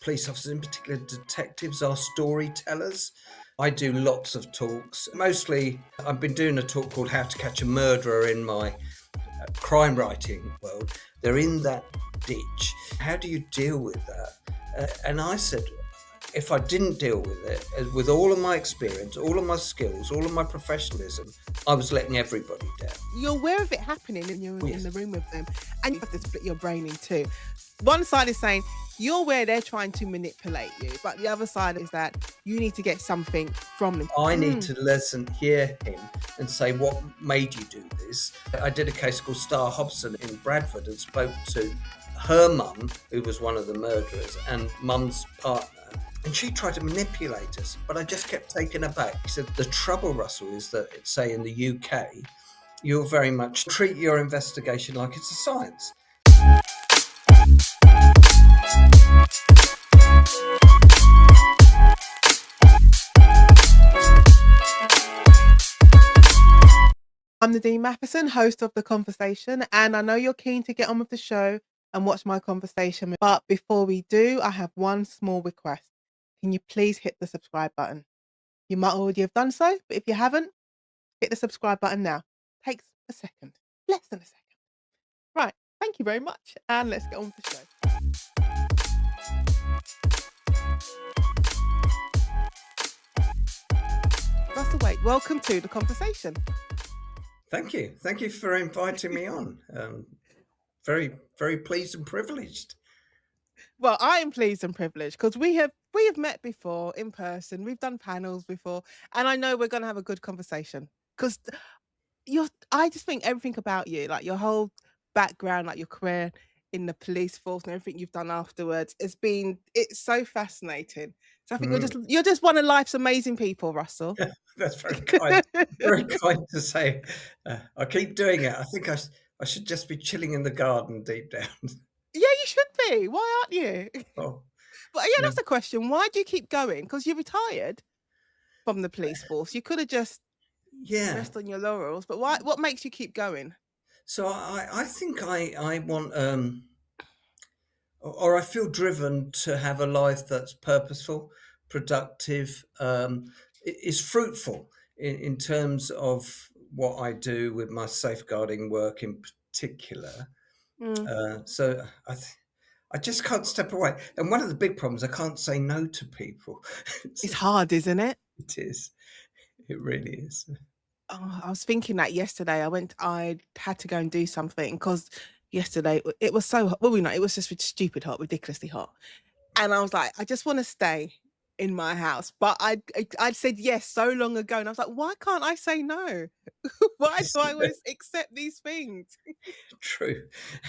police officers, in particular detectives, are storytellers. I do lots of talks. Mostly, I've been doing a talk called How to Catch a Murderer in my crime writing world. They're in that ditch. How do you deal with that? And I said, if I didn't deal with it, with all of my experience, all of my skills, all of my professionalism, I was letting everybody down. You're aware of it happening and you're in the room with them, and you have to split your brain in two. One side is saying you're aware they're trying to manipulate you, but the other side is that you need to get something from them. I need to hear him and say, what made you do this? I did a case called Star Hobson in Bradford and spoke to her mum, who was one of the murderers, and mum's partner. And she tried to manipulate us, but I just kept taking her back. He said, the trouble, Russell, is that, say, in the UK, you'll very much treat your investigation like it's a science. I'm Nadine Matheson, host of The Conversation, and I know you're keen to get on with the show and watch my conversation. But before we do, I have one small request. Can you please hit the subscribe button? You might already have done so, but if you haven't, hit the subscribe button now. Takes a second, less than a second. Right, thank you very much, and let's get on with the show. Russell Waite, welcome to The Conversation. Thank you. Thank you for inviting me on. Very, very pleased and privileged. Well, I am pleased and privileged because we have met before in person. We've done panels before, and I know we're going to have a good conversation because I just think everything about you, like your whole background, like your career in the police force and everything you've done afterwards, it's so fascinating. So I think you're just one of life's amazing people, Russell. That's very kind. Very kind to say. I keep doing it. I think I should just be chilling in the garden deep down. Yeah, you should be. Why aren't you? Oh, But yeah, that's the question. Why do you keep going? Because you retired from the police force. You could have just rest on your laurels. But why? What makes you keep going? So I think I want or I feel driven to have a life that's purposeful, productive, is fruitful in terms of what I do with my safeguarding work in particular. So I just can't step away. And one of the big problems, I can't say no to people. It's hard, isn't it? It is. It really is. Oh, I was thinking that yesterday. I had to go and do something because yesterday it was so hot. Well, it was just stupid hot, ridiculously hot. And I was like, I just want to stay in my house. But I'd said yes so long ago. And I was like, why can't I say no? Why do I always accept these things? True.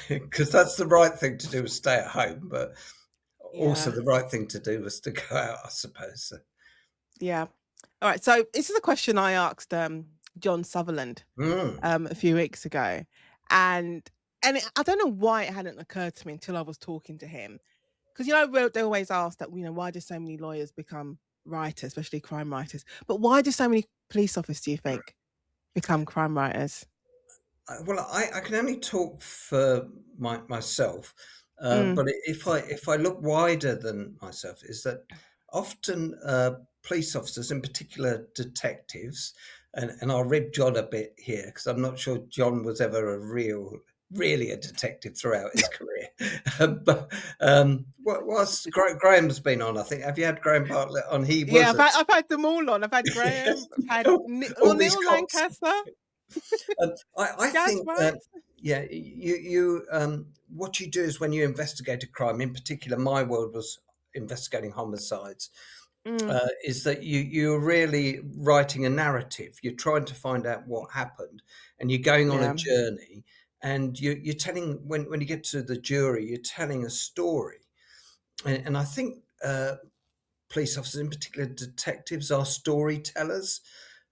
Because that's the right thing to do, is stay at home. But also the right thing to do was to go out, I suppose. Yeah. All right. So this is a question I asked John Sutherland a few weeks ago. And I don't know why it hadn't occurred to me until I was talking to him. Because, they always ask that, why do so many lawyers become writers, especially crime writers? But why do so many police officers, do you think, become crime writers? Well, I can only talk for myself. But if I look wider than myself, is that often police officers, in particular detectives, and I'll rib John a bit here because I'm not sure John was ever really a detective throughout his career. But what's Graham's been on? I think, have you had Graham Bartlett on? He was. Yeah, I've had them all on. I've had Graham, I've had Neil Lancaster. I think you what you do is when you investigate a crime, in particular my world was investigating homicides, is that you're really writing a narrative. You're trying to find out what happened, and you're going on a journey, and you're telling, when you get to the jury, you're telling a story. And I think police officers, in particular detectives, are storytellers.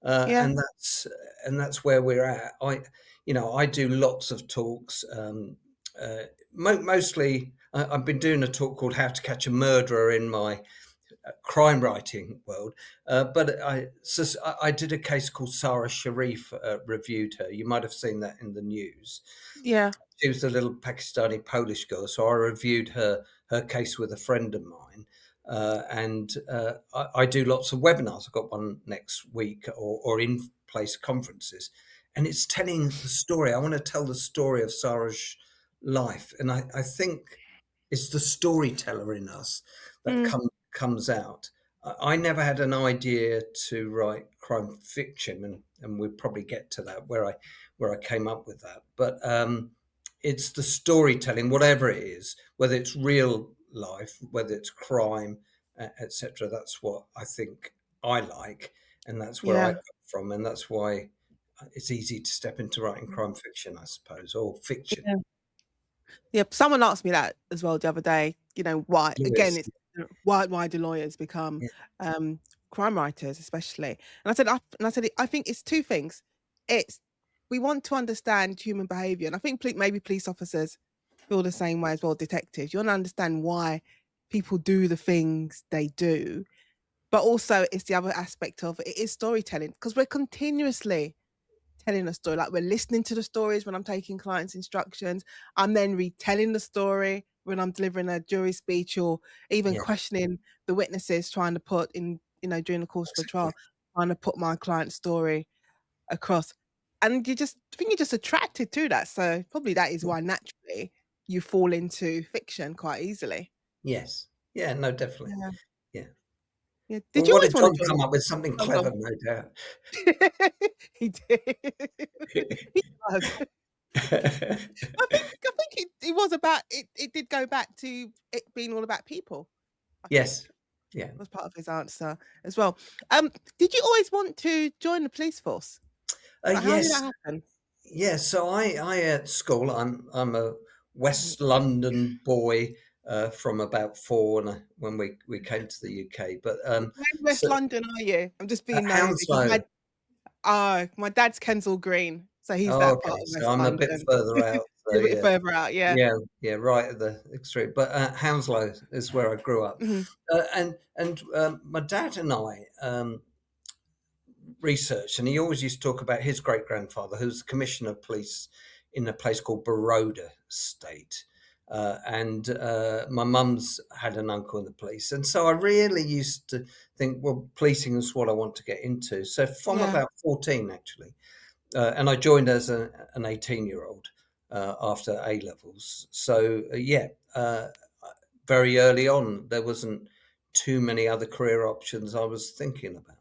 And that's where we're at. I do lots of talks. Mostly, I've been doing a talk called How to Catch a Murderer in my crime writing world. But I did a case called Sarah Sharif, reviewed her. You might have seen that in the news. Yeah. She was a little Pakistani Polish girl, so I reviewed her case with a friend of mine. I do lots of webinars. I've got one next week, or in place conferences, and it's telling the story. I want to tell the story of Sarah's life, and I think it's the storyteller in us that Mm. comes out. I never had an idea to write crime fiction, and we'll probably get to that where I came up with that. But it's the storytelling, whatever it is, whether it's real life, whether it's crime, etc. That's what I think I like, and that's where I Yeah. come from, and that's why it's easy to step into writing crime fiction, I suppose, or fiction. Yeah. Yeah, someone asked me that as well the other day, why again, Lewis, it's why do lawyers become, yeah, um, crime writers especially? I said, "I think it's 2 things. It's we want to understand human behavior, and I think maybe police officers feel the same way as well, detectives. You wanna understand why people do the things they do, but also it's the other aspect of it is storytelling because 'cause we're continuously telling a story. Like we're listening to the stories when I'm taking clients' instructions. I'm then retelling the story when I'm delivering a jury speech or even yeah, questioning the witnesses, trying to put in, during the course of a exactly. trial, trying to put my client's story across. And I think you're just attracted to that. So probably that is why naturally you fall into fiction quite easily. Yes, yeah, no, definitely, Yeah. yeah. Yeah. Did Well, you what always did want to John join come the up with? Something oh, go clever, on. no doubt. He did. He does. I think it was about it did go back to it being all about people, I think, Yes, yeah. was part of his answer as well. Did you always want to join the police force? Like, how did Yes, that happen? yes. So I at school, I'm a Mhm. West London boy from about four when we came to the UK. But Where in West so London are you? I'm just being nosy because Hounslow. my dad's Kensal Green, so he's Oh, that part okay, of so West I'm a bit London. further out. So You're a bit yeah, further out, yeah. yeah, yeah, right at the extreme. But Hounslow is where I grew up, Mhm. and my dad and I. Research, and he always used to talk about his great grandfather, who was the commissioner of police in a place called Baroda State. And my mum's had an uncle in the police. And so I really used to think, well, policing is what I want to get into. So from Yeah. about 14, actually, and I joined as an 18-year-old after A levels. So, very early on, there wasn't too many other career options I was thinking about.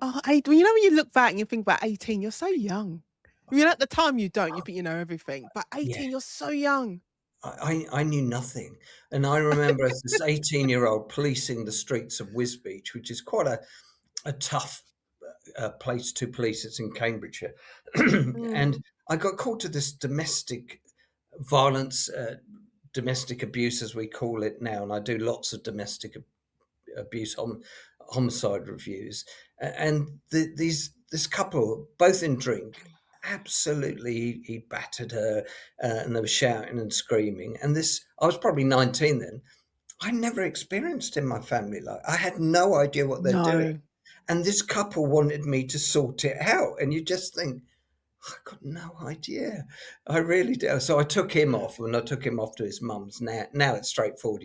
Oh, well, when you look back and you think about 18, you're so young. I mean, at the time you don't, you think you know everything, but Yeah. 18, you're so young. I knew nothing. And I remember as this 18-year-old policing the streets of Wisbech, which is quite a tough place to police. It's in Cambridgeshire. Mm, And I got called to this domestic violence, domestic abuse, as we call it now. And I do lots of domestic abuse homicide reviews. And this couple, both in drink, absolutely he battered her, and they were shouting and screaming. And this, I was probably 19 then. I never experienced in my family like I had no idea what they're doing. no. And this couple wanted me to sort it out. And you just think, I got no idea. I really do. So I took him off, and I took him off to his mum's. Now it's straightforward.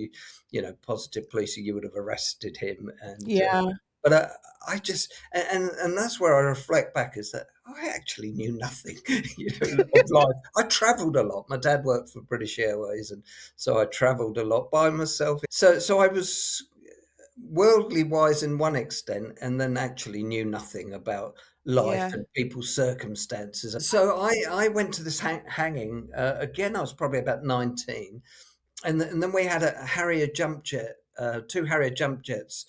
Positive policing, you would have arrested him. Yeah, But I just, and that's where I reflect back is that I actually knew nothing, of life. I travelled a lot. My dad worked for British Airways, and so I travelled a lot by myself. So I was worldly wise in one extent, and then actually knew nothing about life yeah. and people's circumstances. So I went to this hanging again. I was probably about 19, and then we had a Harrier jump jet, two Harrier jump jets,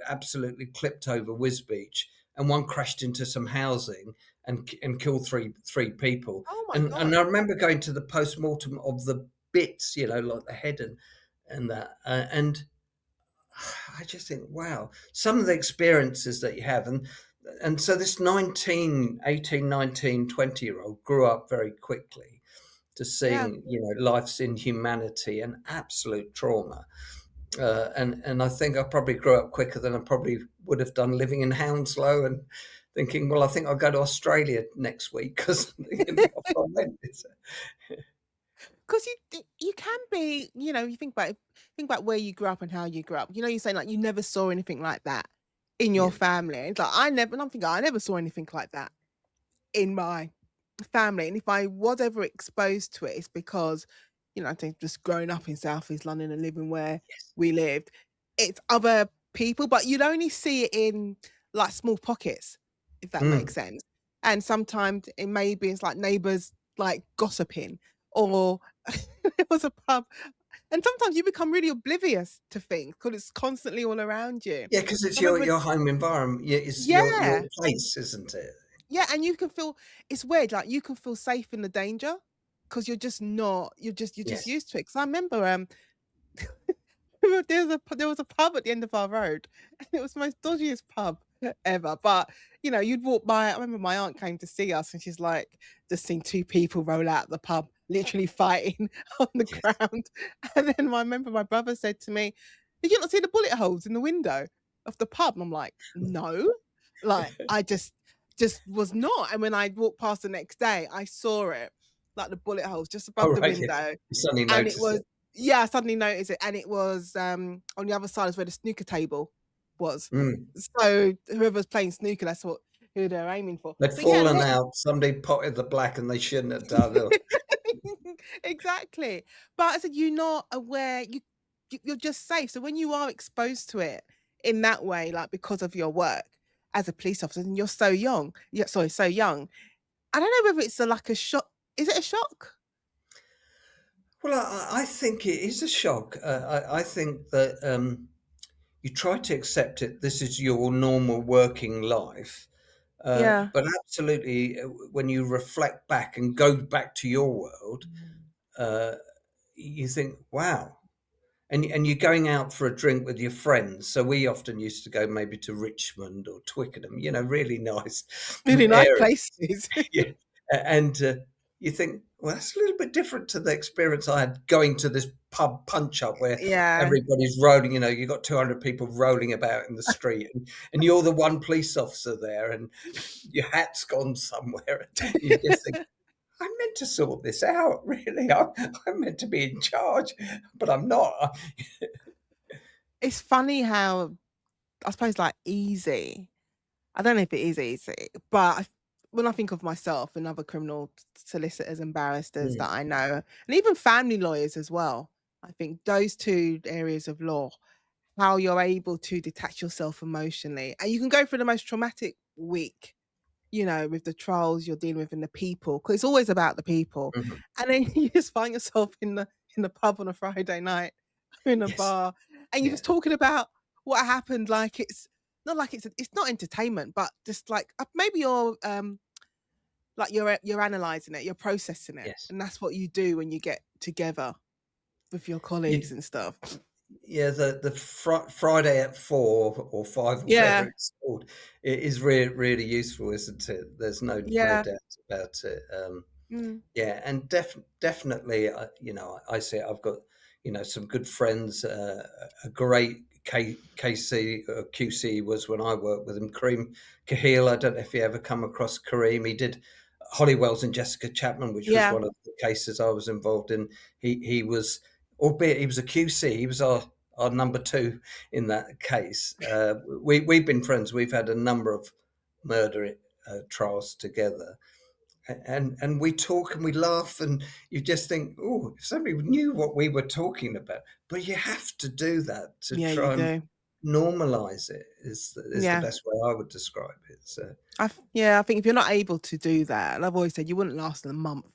absolutely clipped over Wisbech, and one crashed into some housing and killed three people. Oh my And god. I remember going to the post mortem of the bits, like the head and that, and I just think, wow, some of the experiences that you have. And so this 20 year old grew up very quickly to Yeah, seeing, life's inhumanity and absolute trauma. And I think I probably grew up quicker than I probably would have done living in Hounslow and thinking, well, I think I'll go to Australia next week because the offer I went. Because you can be, you think about where you grew up and how you grew up. You're saying like you never saw anything like that in your Yeah. family. It's like I never, and I'm thinking I never saw anything like that in my family. And if I was ever exposed to it, it's because, I think just growing up in South East London and living where Yes. we lived, it's other people, but you'd only see it in like small pockets, if that makes Mm. sense. And sometimes it's like neighbours like gossiping, or it was a pub. And sometimes you become really oblivious to things because it's constantly all around you. Yeah, because I it's your remember, your home environment. Yeah, it's your yeah, place, isn't it? yeah, and you can feel it's weird, like, you can feel safe in the danger because you're just Yes. used to it. Because I remember, there was a pub at the end of our road, and it was the most dodgiest pub ever, but, you'd walk by. I remember my aunt came to see us, and she's like, just seen 2 people roll out the pub, literally fighting on the Yes. ground, and then I remember my brother said to me, "Did you not see the bullet holes in the window of the pub?" And I'm like, "No." Like, I just was not, and when I walked past the next day, I saw it, like the bullet holes just Oh, above the right, yes. window, You suddenly and it notice was it. yeah, I suddenly noticed it, and it was, on the other side is where the snooker table was. Mm. So whoever's playing snooker, that's who they're aiming for. They'd So yeah, fallen out, somebody potted the black and they shouldn't have done it. exactly. But I said you're not aware. You're just safe. So when you are exposed to it in that way, like because of your work as a police officer, and you're so young, yeah, sorry, so young. I don't know whether it's like a shock. Is it a shock? Well, I think it is a shock. I think that you try to accept it. This is your normal working life. Yeah. But absolutely, when you reflect back and go back to your world, uh, you think, wow. And you're going out for a drink with your friends. So we often used to go maybe to Richmond or Twickenham, really nice Really nice area. places. Yeah. And you think, well, that's a little bit different to the experience I had going to this pub punch up where Yeah. everybody's rolling, you've got 200 people rolling about in the street and you're the one police officer there and your hat's gone somewhere. And you just think, I'm meant to sort this out, really. I'm meant to be in charge, but I'm not. It's funny how, I suppose, like, easy. I don't know if it is easy, but when I think of myself and other criminal solicitors and barristers Mm, that I know, and even family lawyers as well, I think those 2 areas of law, how you're able to detach yourself emotionally, and you can go through the most traumatic week, with the trials you're dealing with and the people, because it's always about the people, mhm. and then you just find yourself in the pub on a Friday night, in a Yes. bar, and you're Yeah. just talking about what happened, like it's not like it's not entertainment, but just like, maybe you're, like you're analyzing it, you're processing it, Yes. and that's what you do when you get together with your colleagues You, and stuff. yeah. The Friday at 4 or 5 or whatever Yeah, it's called, it is really really useful, isn't it? There's no yeah, doubt about it. mm, Yeah, and definitely, I see it. I've got, some good friends. A great KC QC was when I worked with him. Kareem Kahil. I don't know if you ever come across Kareem. He did Hollywell's and Jessica Chapman, which was yeah, one of the cases I was involved in. He was, albeit he was a QC, he was our number two in that case. We've been friends. We've had a number of murder trials together and we talk and we laugh and you just think, oh, if somebody knew what we were talking about. But you have to do that to yeah, you try and do. normalize it is the Yeah. best way I would describe it. So Yeah, I think if you're not able to do that, and I've always said you wouldn't last a month.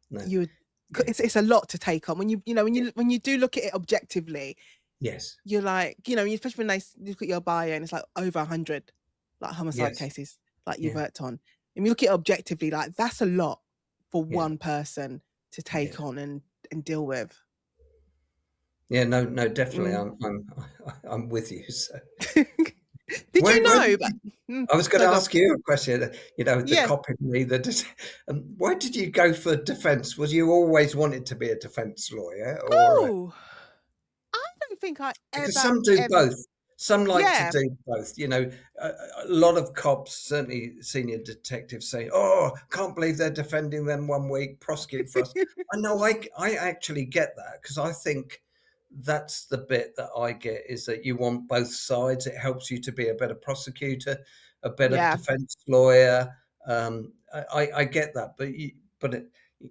no, You would, yeah, it's a lot to take on when when yeah, you do look at it objectively. yes, You're like, especially when they look at your bio and it's like over 100 like homicide yes, cases like you've yeah, worked on. And you look at it objectively, like that's a lot for yeah, one person to yeah. take on and deal with. Yeah, no, no, definitely. Mm. I'm with you. So Did you where know did that? you, I was going So to go on. ask you a question. The Yeah. cop in me. Why did you go for defence? Was you always wanted to be a defence lawyer, or Oh, I don't don't think I Because ever, some do ever. both. Some like to Yeah. do both. A lot of cops, certainly senior detectives, say, "Oh, can't believe they're defending them one week, prosecute for us." I know. I actually get that because I think that's the bit that I get is that you want both sides. It helps you to be a better prosecutor, a better Yeah. defense lawyer. I get that,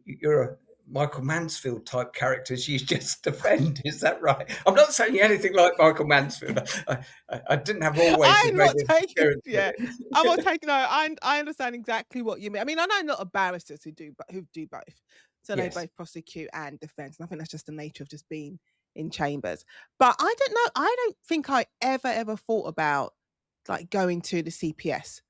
you're a Michael Mansfield type characters you just defend. Is that right? I'm not saying anything like Michael Mansfield. I didn't have always a I'm great not taking experience with yeah. I'm not it. taking no, I understand exactly what you mean. I mean, I know a lot of barristers who do both. So they Yes, both prosecute and defense, and I think that's just the nature of just being in chambers. But I don't know, I don't think I ever thought about, like, going to the CPS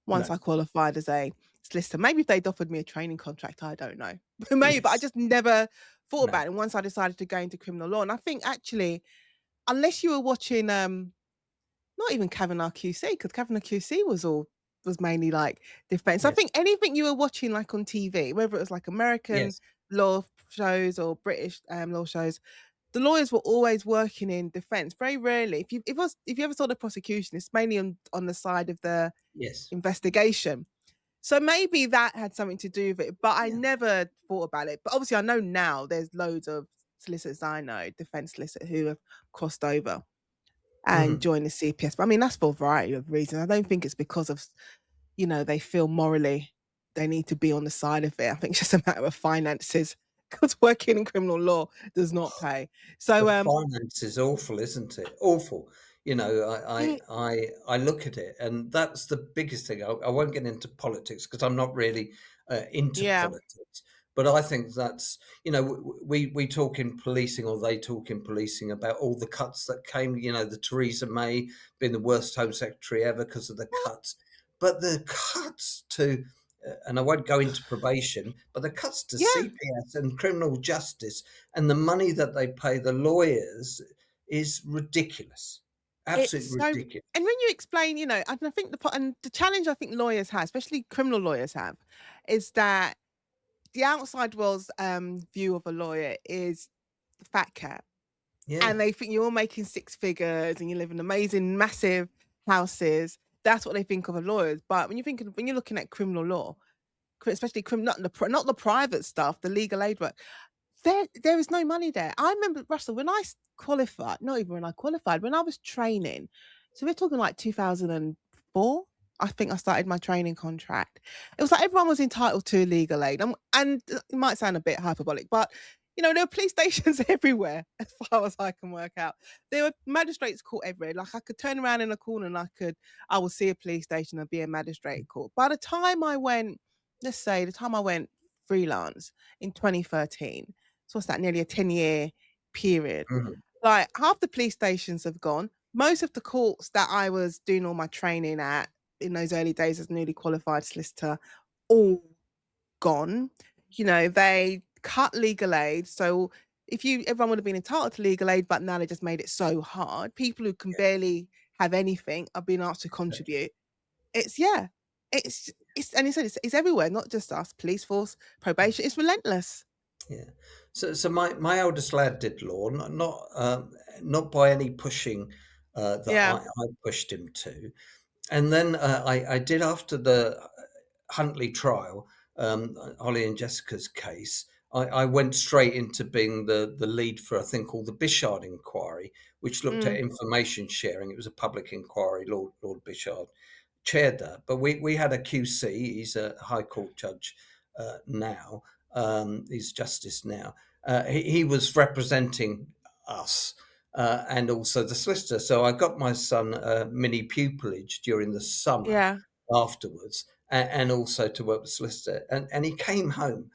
once no, I qualified as a solicitor. Maybe if they'd offered me a training contract, I don't know. Maybe, but I yes, just never thought no, about it. And once I decided to go into criminal law, and I think actually, unless you were watching, not even Kavanaugh QC, because Kavanaugh QC was mainly like defense. I yes, think anything you were watching like on TV, whether it was like American yes, law shows or British law shows, the lawyers were always working in defense. Very rarely, if you ever saw the prosecution, it's mainly on the side of the yes, investigation. So maybe that had something to do with it, but I yeah, never thought about it. But obviously, I know now there's loads of solicitors I know, defense solicitors who have crossed over and mhm. join the CPS. But I mean, that's for a variety of reasons. I don't think it's because of, they feel morally they need to be on the side of it. I think it's just a matter of finances because working in criminal law does not pay. The So, finance is awful, isn't it? Awful. mm, I look at it, and that's the biggest thing. I won't get into politics because I'm not really into yeah, politics. But I think that's we talk in policing, or they talk in policing about all the cuts that came. The Theresa May being the worst Home Secretary ever because of the well, cuts. But the cuts to and I won't go into probation, but the cuts to yeah, CPS and criminal justice and the money that they pay the lawyers is ridiculous. Absolutely it's so. ridiculous. And when you explain, and I think the challenge I think lawyers have, especially criminal lawyers have, is that the outside world's view of a lawyer is the fat cat. Yeah, And they think you're all making six figures and you live in amazing, massive houses. That's what they think of as lawyers. But when you're looking at criminal law, especially not the private stuff, the legal aid work, there is no money there. I remember, Russell, when qualified, not even when I qualified, when I was training, so we're talking like 2004. I think I started my training contract. It was like everyone was entitled to legal aid. And it might sound a bit hyperbolic, but there were police stations everywhere, as far as I can work out. There were magistrates court everywhere. Like I could turn around in a corner and I would see a police station and be a magistrate court. By the time I went, let's say the time I went freelance in 2013, so what's that, nearly a 10-year period. mhm, Like half the police stations have gone. Most of the courts that I was doing all my training at in those early days as newly qualified solicitor, all gone. They cut legal aid. So if everyone would have been entitled to legal aid, but now they just made it so hard. People who can yeah, barely have anything are being asked to exactly. contribute. It's yeah. It's and he said it's everywhere, not just us, police force, probation. It's relentless. Yeah. So my eldest lad did law, not by any pushing that Yeah. I pushed him to. And then I did after the Huntley trial, Holly and Jessica's case. I went straight into being the lead for a thing called the Bishard inquiry, which looked at Mm, information sharing. It was a public inquiry. Lord Bishard chaired that, but we had a QC. He's a High Court judge now. He's justice now. He was representing us and also the solicitor. So I got my son mini pupillage during the summer yeah. afterwards, and also to work with solicitor. And he came home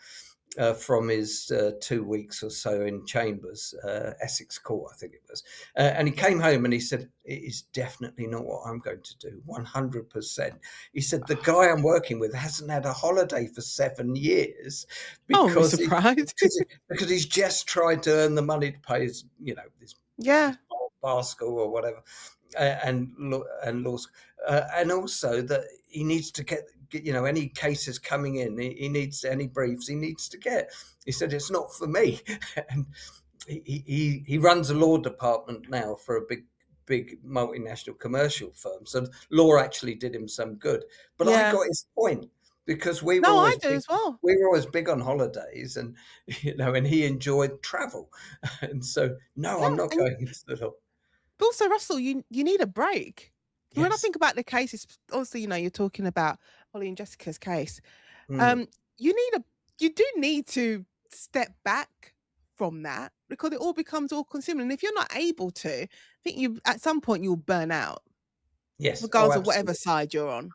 from his 2 weeks or so in Chambers, Essex Court, I think it was. And he came home and he said, "It is definitely not what I'm going to do, 100%." He said, "The guy I'm working with hasn't had a holiday for 7 years I wouldn't be because surprised. because he's just tried to earn the money to pay Yeah. his bar school or whatever, and law school, and also that he needs to get any cases coming in. He needs any briefs he needs to get." He said, "It's not for me," and he runs a law department now for a big multinational commercial firm. So law actually did him some good. But I Yeah. got his point because No, I do as well. we were always big on holidays, and and he enjoyed travel. And so no, I'm Yeah, not and going into the law. but also, Russell, you need a break. When I Yes. think about the cases, also, you're talking about Holly and Jessica's case. Mm. Um, you need a you do need to step back from that because it all becomes all consuming. And if you're not able to, I think you at some point you'll burn out, Yes. Oh, regardless of whatever absolutely. side you're on.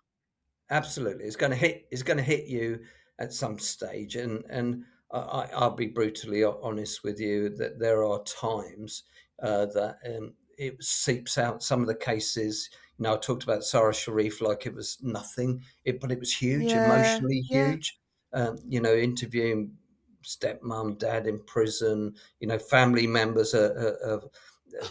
Absolutely, it's going to hit you at some stage, and I'll be brutally honest with you that there are times that it seeps out. Some of the cases, I talked about Sarah Sharif like it was nothing, but it was huge, Yeah, emotionally yeah. huge. Interviewing stepmom, dad in prison, family members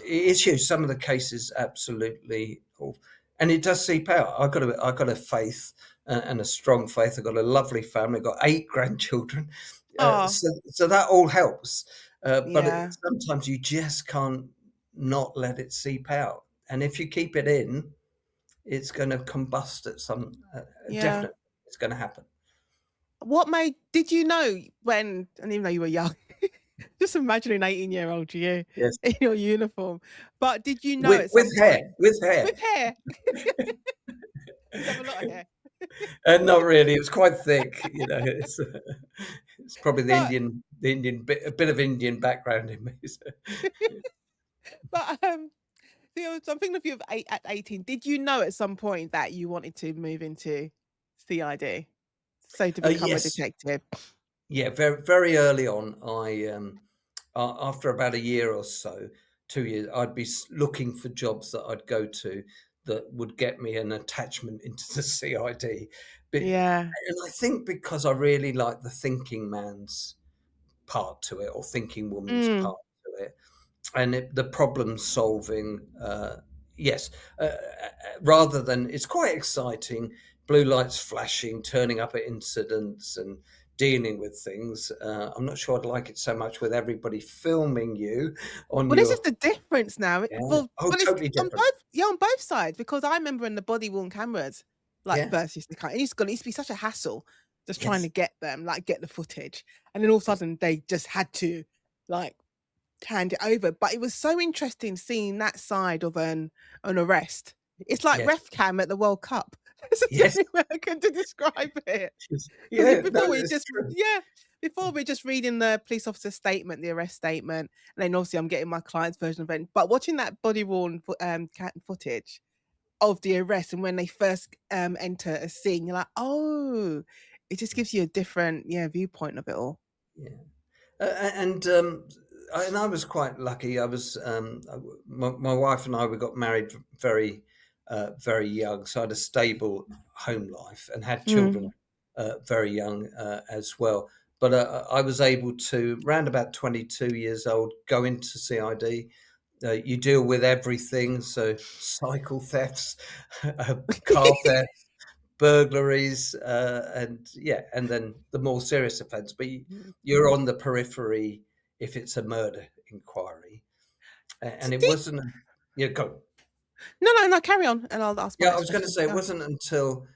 it's huge. Some of the cases absolutely awful. And it does seep out. I got a faith and a strong faith. I've got a lovely family. I've got 8 grandchildren, Oh, so that all helps. But yeah, sometimes you just can't not let it seep out. And if you keep it in, it's going to combust at some. yeah. Definitely, it's going to happen. What made did you know when and even though you were young, just imagining 18-year-old you Yes, in your uniform. But did you know at some with hair, point with hair. with hair? Did you have a lot of hair? Not really. It was quite thick. It's probably But The Indian bit, a bit of Indian background in me. So. but so I'm thinking of you at 18. Did you know at some point that you wanted to move into CID? So to become a Yes, detective? yeah, very very early on. After about a year or so, 2 years, I'd be looking for jobs that I'd go to that would get me an attachment into the CID. Yeah. And I think because I really like the thinking man's part to it, or thinking woman's Mm. part to it, and the problem solving, yes, rather than, it's quite exciting, blue lights flashing, turning up at incidents and dealing with things. I'm not sure I'd like it so much with everybody filming you on Well, this is your. the difference now. Yeah. Oh, Well, it's totally on different. both, yeah, on both sides because I remember in the body worn cameras, like Yeah. first used to come, it used to be such a hassle just trying to Yes. get them, like get the footage, and then all of a Yes. sudden they just had to like hand it over. But it was so interesting seeing that side of an arrest. It's like Yes. ref cam at the World Cup. That's the Yes. only way I can to describe it. Yes. Because Yeah. No, before we it's just true. yeah, before we're just reading the police officer's statement, the arrest statement, and then obviously I'm getting my client's version of it. But watching that body worn footage of the arrest and when they first enter a scene, you're like, oh, it just gives you a different viewpoint of it all. Yeah. And I was quite lucky. My wife and I, we got married very, very young, so I had a stable home life and had children Mm. very young as well. But I was able to, round about 22 years old, go into CID. You deal with everything, so cycle thefts, car theft, burglaries, and yeah, and then the more serious offence. But you're on the periphery if it's a murder inquiry, So and it do wasn't. Yeah, go. no, no, no, carry on, and I'll ask my Yeah, I next was going to question. say it wasn't until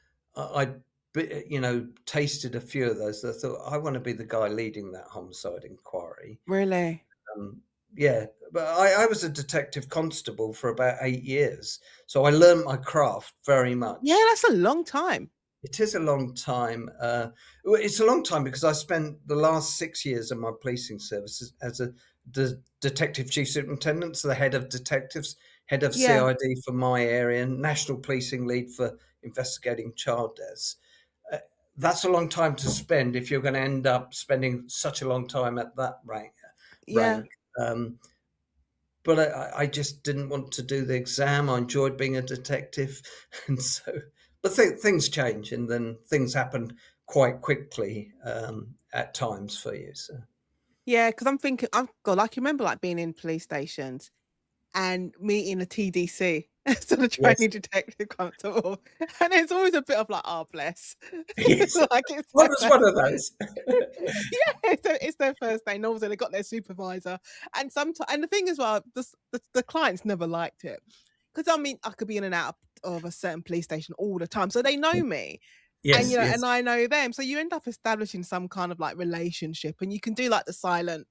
tasted a few of those that I thought I want to be the guy leading that homicide inquiry. Really? Um, yeah, but I was a detective constable for about 8 years, so I learned my craft very Yeah, much. that's a long time. It is a long time. It's a long time because I spent the last 6 years of my policing service as a Detective Chief Superintendent, so the head of detectives, head of Yeah, CID for my area, National Policing Lead for investigating child deaths. Uh, that's a long time to spend if you're going to end up spending such a long time at that rank. yeah. rank. Um, but I just didn't want to do the exam. I enjoyed being a detective, and so. But things change, and then things happen quite quickly at times for you. So Yeah, because I'm thinking, God, like you remember like being in police stations and meeting a TDC. So the Yes. trainee detective comes to, and it's always a bit of like, oh bless, Yes. like it's What their was first. one of those? Yeah, it's their first day. And obviously they got their supervisor, and sometimes, and the thing as well, the clients never liked it because I mean I could be in and out of a certain police station all the time, so they know me, and Yes, and yes, I know them, so you end up establishing some kind of like relationship, and you can do like the silent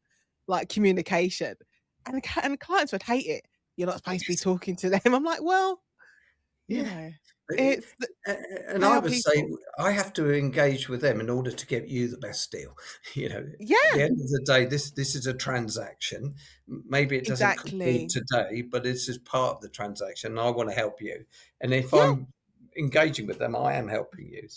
like communication, and and clients would hate it. You're not supposed to be yes. talking to them. I'm like, well, you Yeah. know, Eh, it's th and they I are would say people. I have to engage with them in order to get you the best deal. You know, at the Yeah, end of the day, this is a transaction. Maybe it doesn't conclude exactly. today, but this is part of the transaction, and I wanna help you. And if Yeah, I'm engaging with them, I am helping you.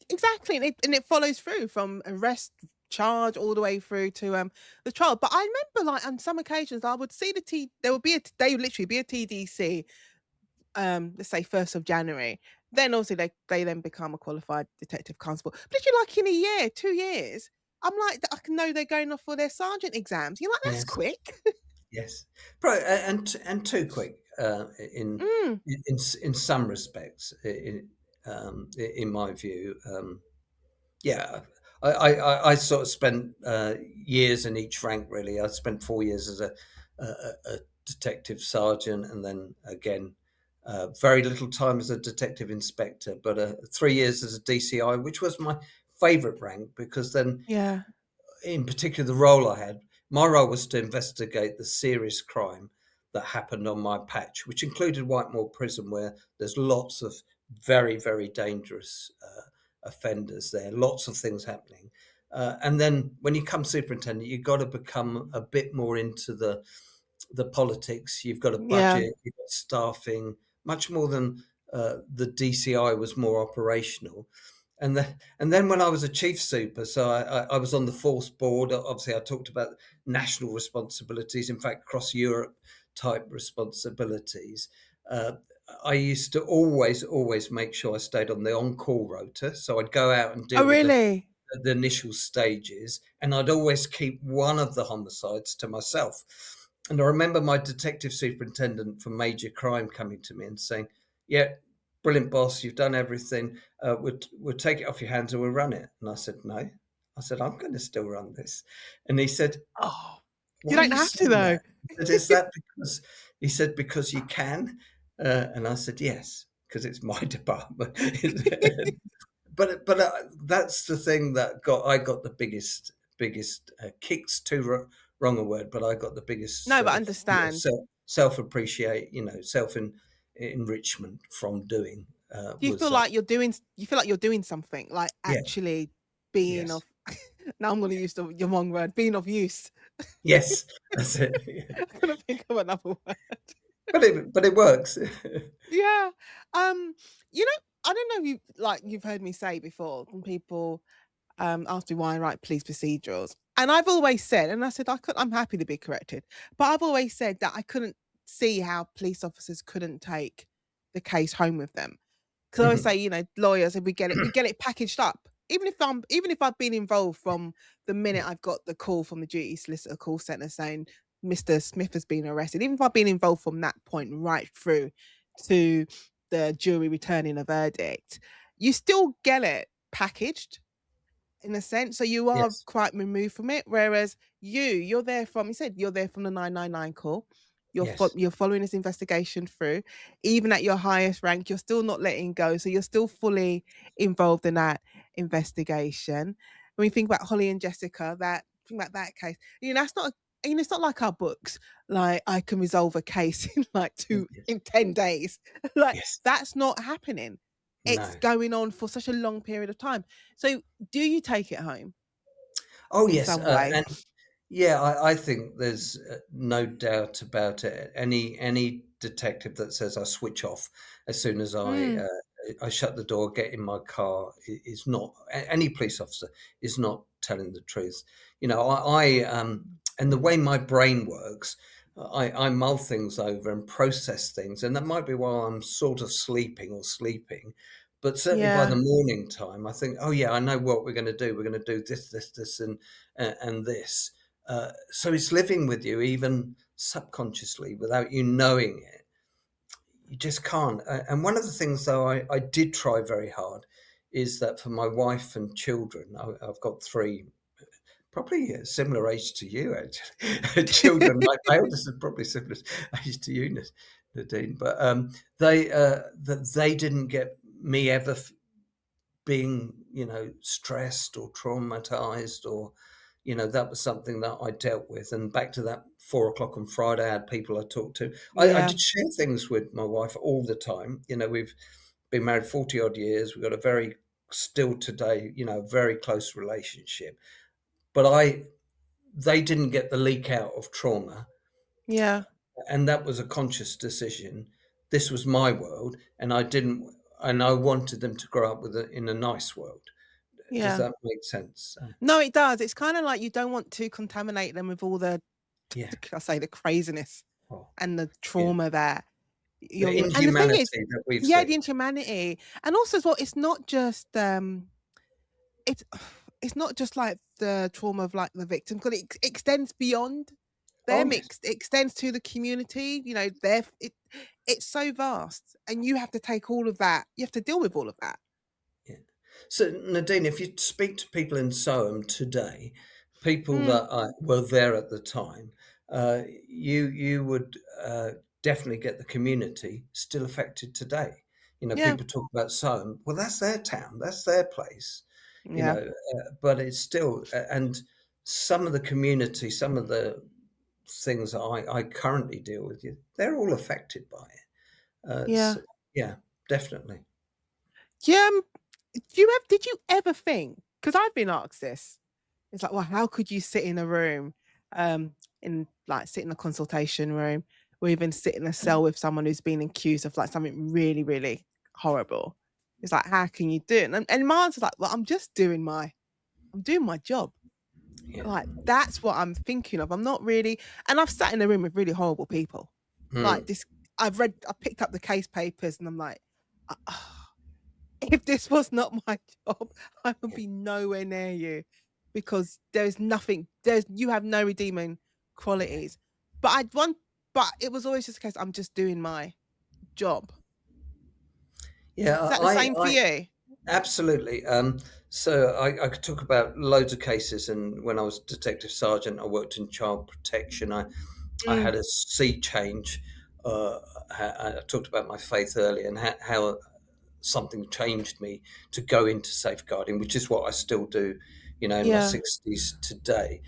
exactly, and it follows through from arrest, charge, all the way through to, the trial, but I remember, like, on some occasions, I would see there would be they would literally be a TDC, let's say 1st of January, then obviously they then become a qualified detective constable. But literally, like, in a year, 2 years, I'm like, I can know they're going off for their sergeant exams. You're like, "That's Yes. quick." Yes. Right, and too quick, in Mm, in some respects, in my view. Yeah, I sort of spent years in each rank. Really, I spent 4 years as a detective sergeant, and then again, very little time as a detective inspector. But 3 years as a DCI, which was my favourite rank because then yeah. in particular, the role I had, my role was to investigate the serious crime that happened on my patch, which included Whitemore Prison, where there's lots of very, very dangerous offenders there, lots of things happening. And then when you come superintendent, you've got to become a bit more into the politics. You've got a Yeah. budget, you've got staffing, much more than the DCI was more operational. And then when I was a chief super, so I was on the force board. Obviously, I talked about national responsibilities, in fact, across Europe type responsibilities. Uh, I used to always make sure I stayed on the on-call rota. So I'd go out and Oh, deal with really? the initial stages, and I'd always keep one of the homicides to myself. And I remember my detective superintendent for major crime coming to me and saying, "Yeah, brilliant, boss, you've done everything. We'll take it off your hands and we'll run it." And I said, "No." I said, "I'm going to still run this." And he said, Oh, you "Why are don't you have to saying though. that?" He said, "Is that because?" He said, "Because you can." And I said, "Yes, because it's my department." But that's the thing that I got the biggest kicks, too wrong a word, but I got the biggest No, but sort of understand. self appreciate, self enrichment from doing Do you was feel like you feel like you're doing something, like yeah, actually being yes, of now I'm gonna use the wrong word, being of use. yes, that's it. Yeah. I'm gonna think of another word. But it works. Yeah. Um, I don't know if you've heard me say before when people asked me why I write police procedurals. And I've always said, and I said I'm happy to be corrected, but I've always said that I couldn't see how police officers couldn't take the case home with them. Because I always Mhm. say, lawyers, if we get it packaged up. Even if I've been involved from the minute Yeah. I've got the call from the duty solicitor call center saying Mr. Smith has been arrested, even if I've been involved from that point right through to the jury returning a verdict, you still get it packaged in a sense, so you are Yes. quite removed from it, whereas you're there from you said you're there from the 999 call. Yes. You're following this investigation through. Even at your highest rank, you're still not letting go, so you're still fully involved in that investigation. When we think about Holly and Jessica, that think about that case, that's not it's not like our books, like I can resolve a case in like Yes. in 10 days. Like Yes. that's not happening. It's No. going on for such a long period of time. So do you take it home Oh in yes, some way? and yeah, I think there's no doubt about it. Any detective that says I switch off as soon as Mm, I shut the door, get in my car, is not any police officer is not telling the truth. And the way my brain works, I mull things over and process things, and that might be while I'm sort of sleeping. But certainly by yeah. the morning time, I think, oh yeah, I know what we're going to do. We're going to do this, and this. So it's living with you even subconsciously without you knowing it. you just can't. And one of the things, though, I did try very hard is that for my wife and children, I've got three, probably a similar age to you, actually. Children, my eldest is probably similar age to you, Nadine. But they didn't get me ever being, stressed or traumatized, or, that was something that I dealt with. And back to that 4 o'clock on Friday, I had people I talked to. I Yeah. did share things with my wife all the time. We've been married 40 odd years. We've got a very, still today, very close relationship. But they didn't get the leak out of trauma. Yeah. And that was a conscious decision. This was my world, and I wanted them to grow up in a nice world. Does Yeah. that make sense? No, it does. It's kind of like you don't want to contaminate them with all Yeah. I say the craziness Oh, and the yeah. trauma that The and the thing is, inhumanity that we've yeah, the seen. inhumanity. And also as well, it's not just it's it's not just like the trauma of like the victim, because it extends beyond Oh, them. yes. It extends to the community. It's so vast, and you have to take all of that. You have to deal with all of that. Yeah. So, Nadine, if you speak to people in Soham today, people Mm, that were there at the time, you would definitely get the community still affected today. yeah, People talk about Soham. Well, that's their town, that's their place. yeah, But it's still, and some of the community, some of the things that I currently deal with, they're all affected by it. yeah. Yeah, definitely. Yeah. Did you ever think? Because I've been asked this. It's like, well, how could you sit in a room, sit in a consultation room, or even sit in a cell with someone who's been accused of like something really, really horrible? It's like, how can you do it? And my answer's like, well, I'm doing my job. Yeah. Like that's what I'm thinking of. I'm not really, and I've sat in a room with really horrible people. Like Mm. this, I picked up the case papers, and I'm like, if this was not my job, I would be nowhere near you, because there's nothing, you have no redeeming Yeah. qualities. But I'd want, but it was always just a case, I'm just doing my job. Yeah, Is that the same for I you? absolutely. So I could talk about loads of cases, and when I was detective sergeant, I worked in child protection. I Mm, had a sea change. Uh, I talked about my faith earlier, and how something changed me to go into safeguarding, which is what I still do, in my yeah, 60s today.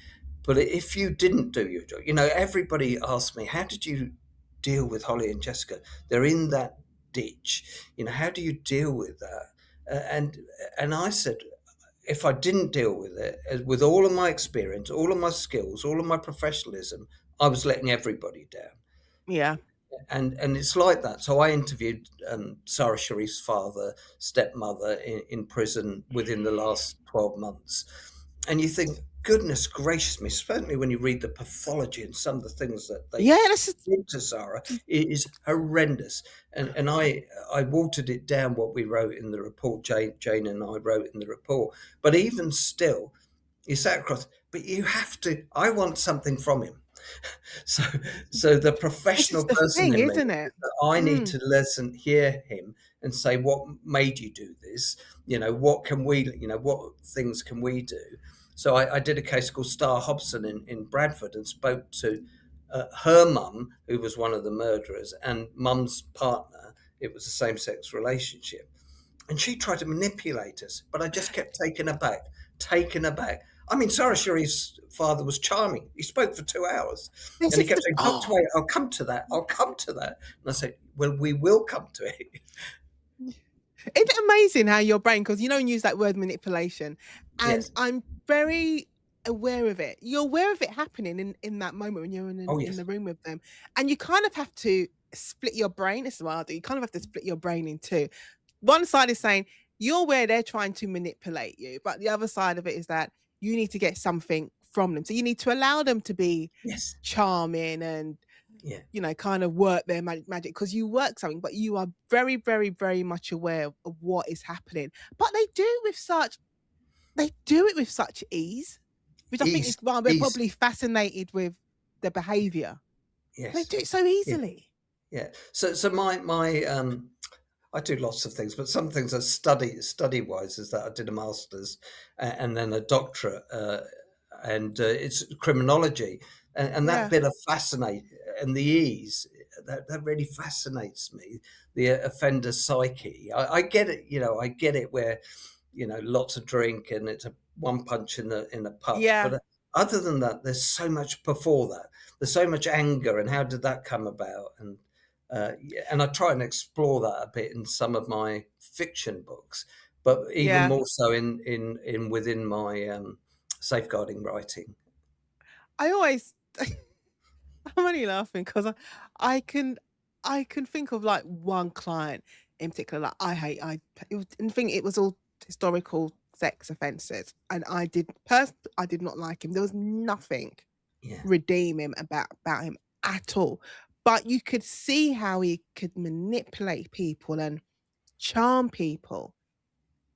But if you didn't do your job, everybody asked me, how did you deal with Holly and Jessica? They're in that ditch. How do you deal with that? And I said, if I didn't deal with it, with all of my experience, all of my skills, all of my professionalism, I was letting everybody down. yeah, And it's like that. So I interviewed Sarah Sharif's father, stepmother in prison within the last 12 months. And you think, goodness gracious me, certainly when you read the pathology and some of the things that they yeah. That's just, did to Sarah, it is horrendous. And I watered it down, what we wrote in the report, Jane and I wrote in the report. But even still, you sat across, but you have to, I want something from him. So, so the this is professional the person thing, in me, isn't it? I need Mm, to listen, hear him, and say, what made you do this? What can we, what things can we do? So I did a case called Star Hobson in Bradford, and spoke to her mum, who was one of the murderers, and mum's partner. It was a same-sex relationship, and she tried to manipulate us, but I just kept taken aback, taken aback. I mean, Sarah Sherry's father was charming. He spoke for 2 hours, this and he is kept the saying, Dr. Wade, I'll come to that. I'll come to that. And I said, well, we will come to it. Isn't it amazing how your brain, because you don't use that word manipulation, and Yes. I'm very aware of it. You're aware of it happening in that moment when you're Oh, in the yes. room with them, and you kind of have to split your brain. This is what I do. You kind of have to split your brain in two. One side is saying you're aware they're trying to manipulate you, but the other side of it is that you need to get something from them. So you need to allow them to be Yes. charming and Yeah. kind of work their magic, because you work something, but you are very, very, very much aware of what is happening. But they do it with such ease, which I think is Ease. why we're Ease. probably fascinated with the behavior. They Yes. do it so Yeah. easily. yeah. So I do lots of things, but some things are study wise is that I did a master's and then a doctorate, and it's criminology, and that Yeah, bit of fascinate and the ease that really fascinates me. The offender psyche. I get it, I get it where lots of drink and it's a one punch in a pub, yeah, but other than that, there's so much before that. There's so much anger, and how did that come about? Yeah, and I try and explore that a bit in some of my fiction books, but even yeah. more so in within my safeguarding writing. I always I'm only laughing because I can think of like one client in particular. Like I hate it was, and think it was all historical sex offences, and I did not like him. There was nothing Yeah. redeeming about him at all. But you could see how he could manipulate people and charm people.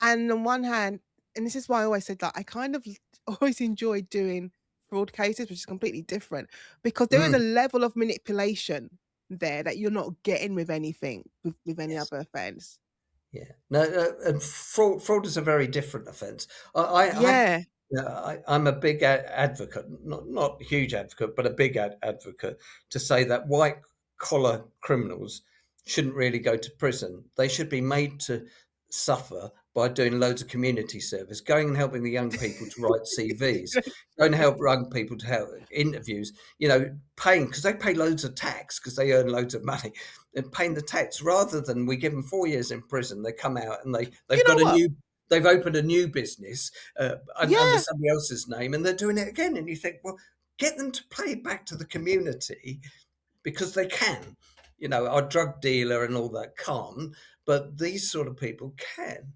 And on one hand, and this is why I always said that I kind of always enjoyed doing fraud cases, which is completely different because there is a Mm, level of manipulation there that you're not getting with anything with any yes. other offense. Yeah. No, and fraud is a very different offence. Yeah, I'm a big advocate, not a huge advocate, but a big advocate to say that white collar criminals shouldn't really go to prison. They should be made to suffer by doing loads of community service, going and helping the young people to write CVs, going to help young people to help interviews, paying because they pay loads of tax because they earn loads of money and paying the tax rather than we give them 4 years in prison. They come out and you know what? they've opened a new business under Yeah, somebody else's name and they're doing it again. And you think, well, get them to pay back to the community because they can. Our drug dealer and all that can't, but these sort of people can.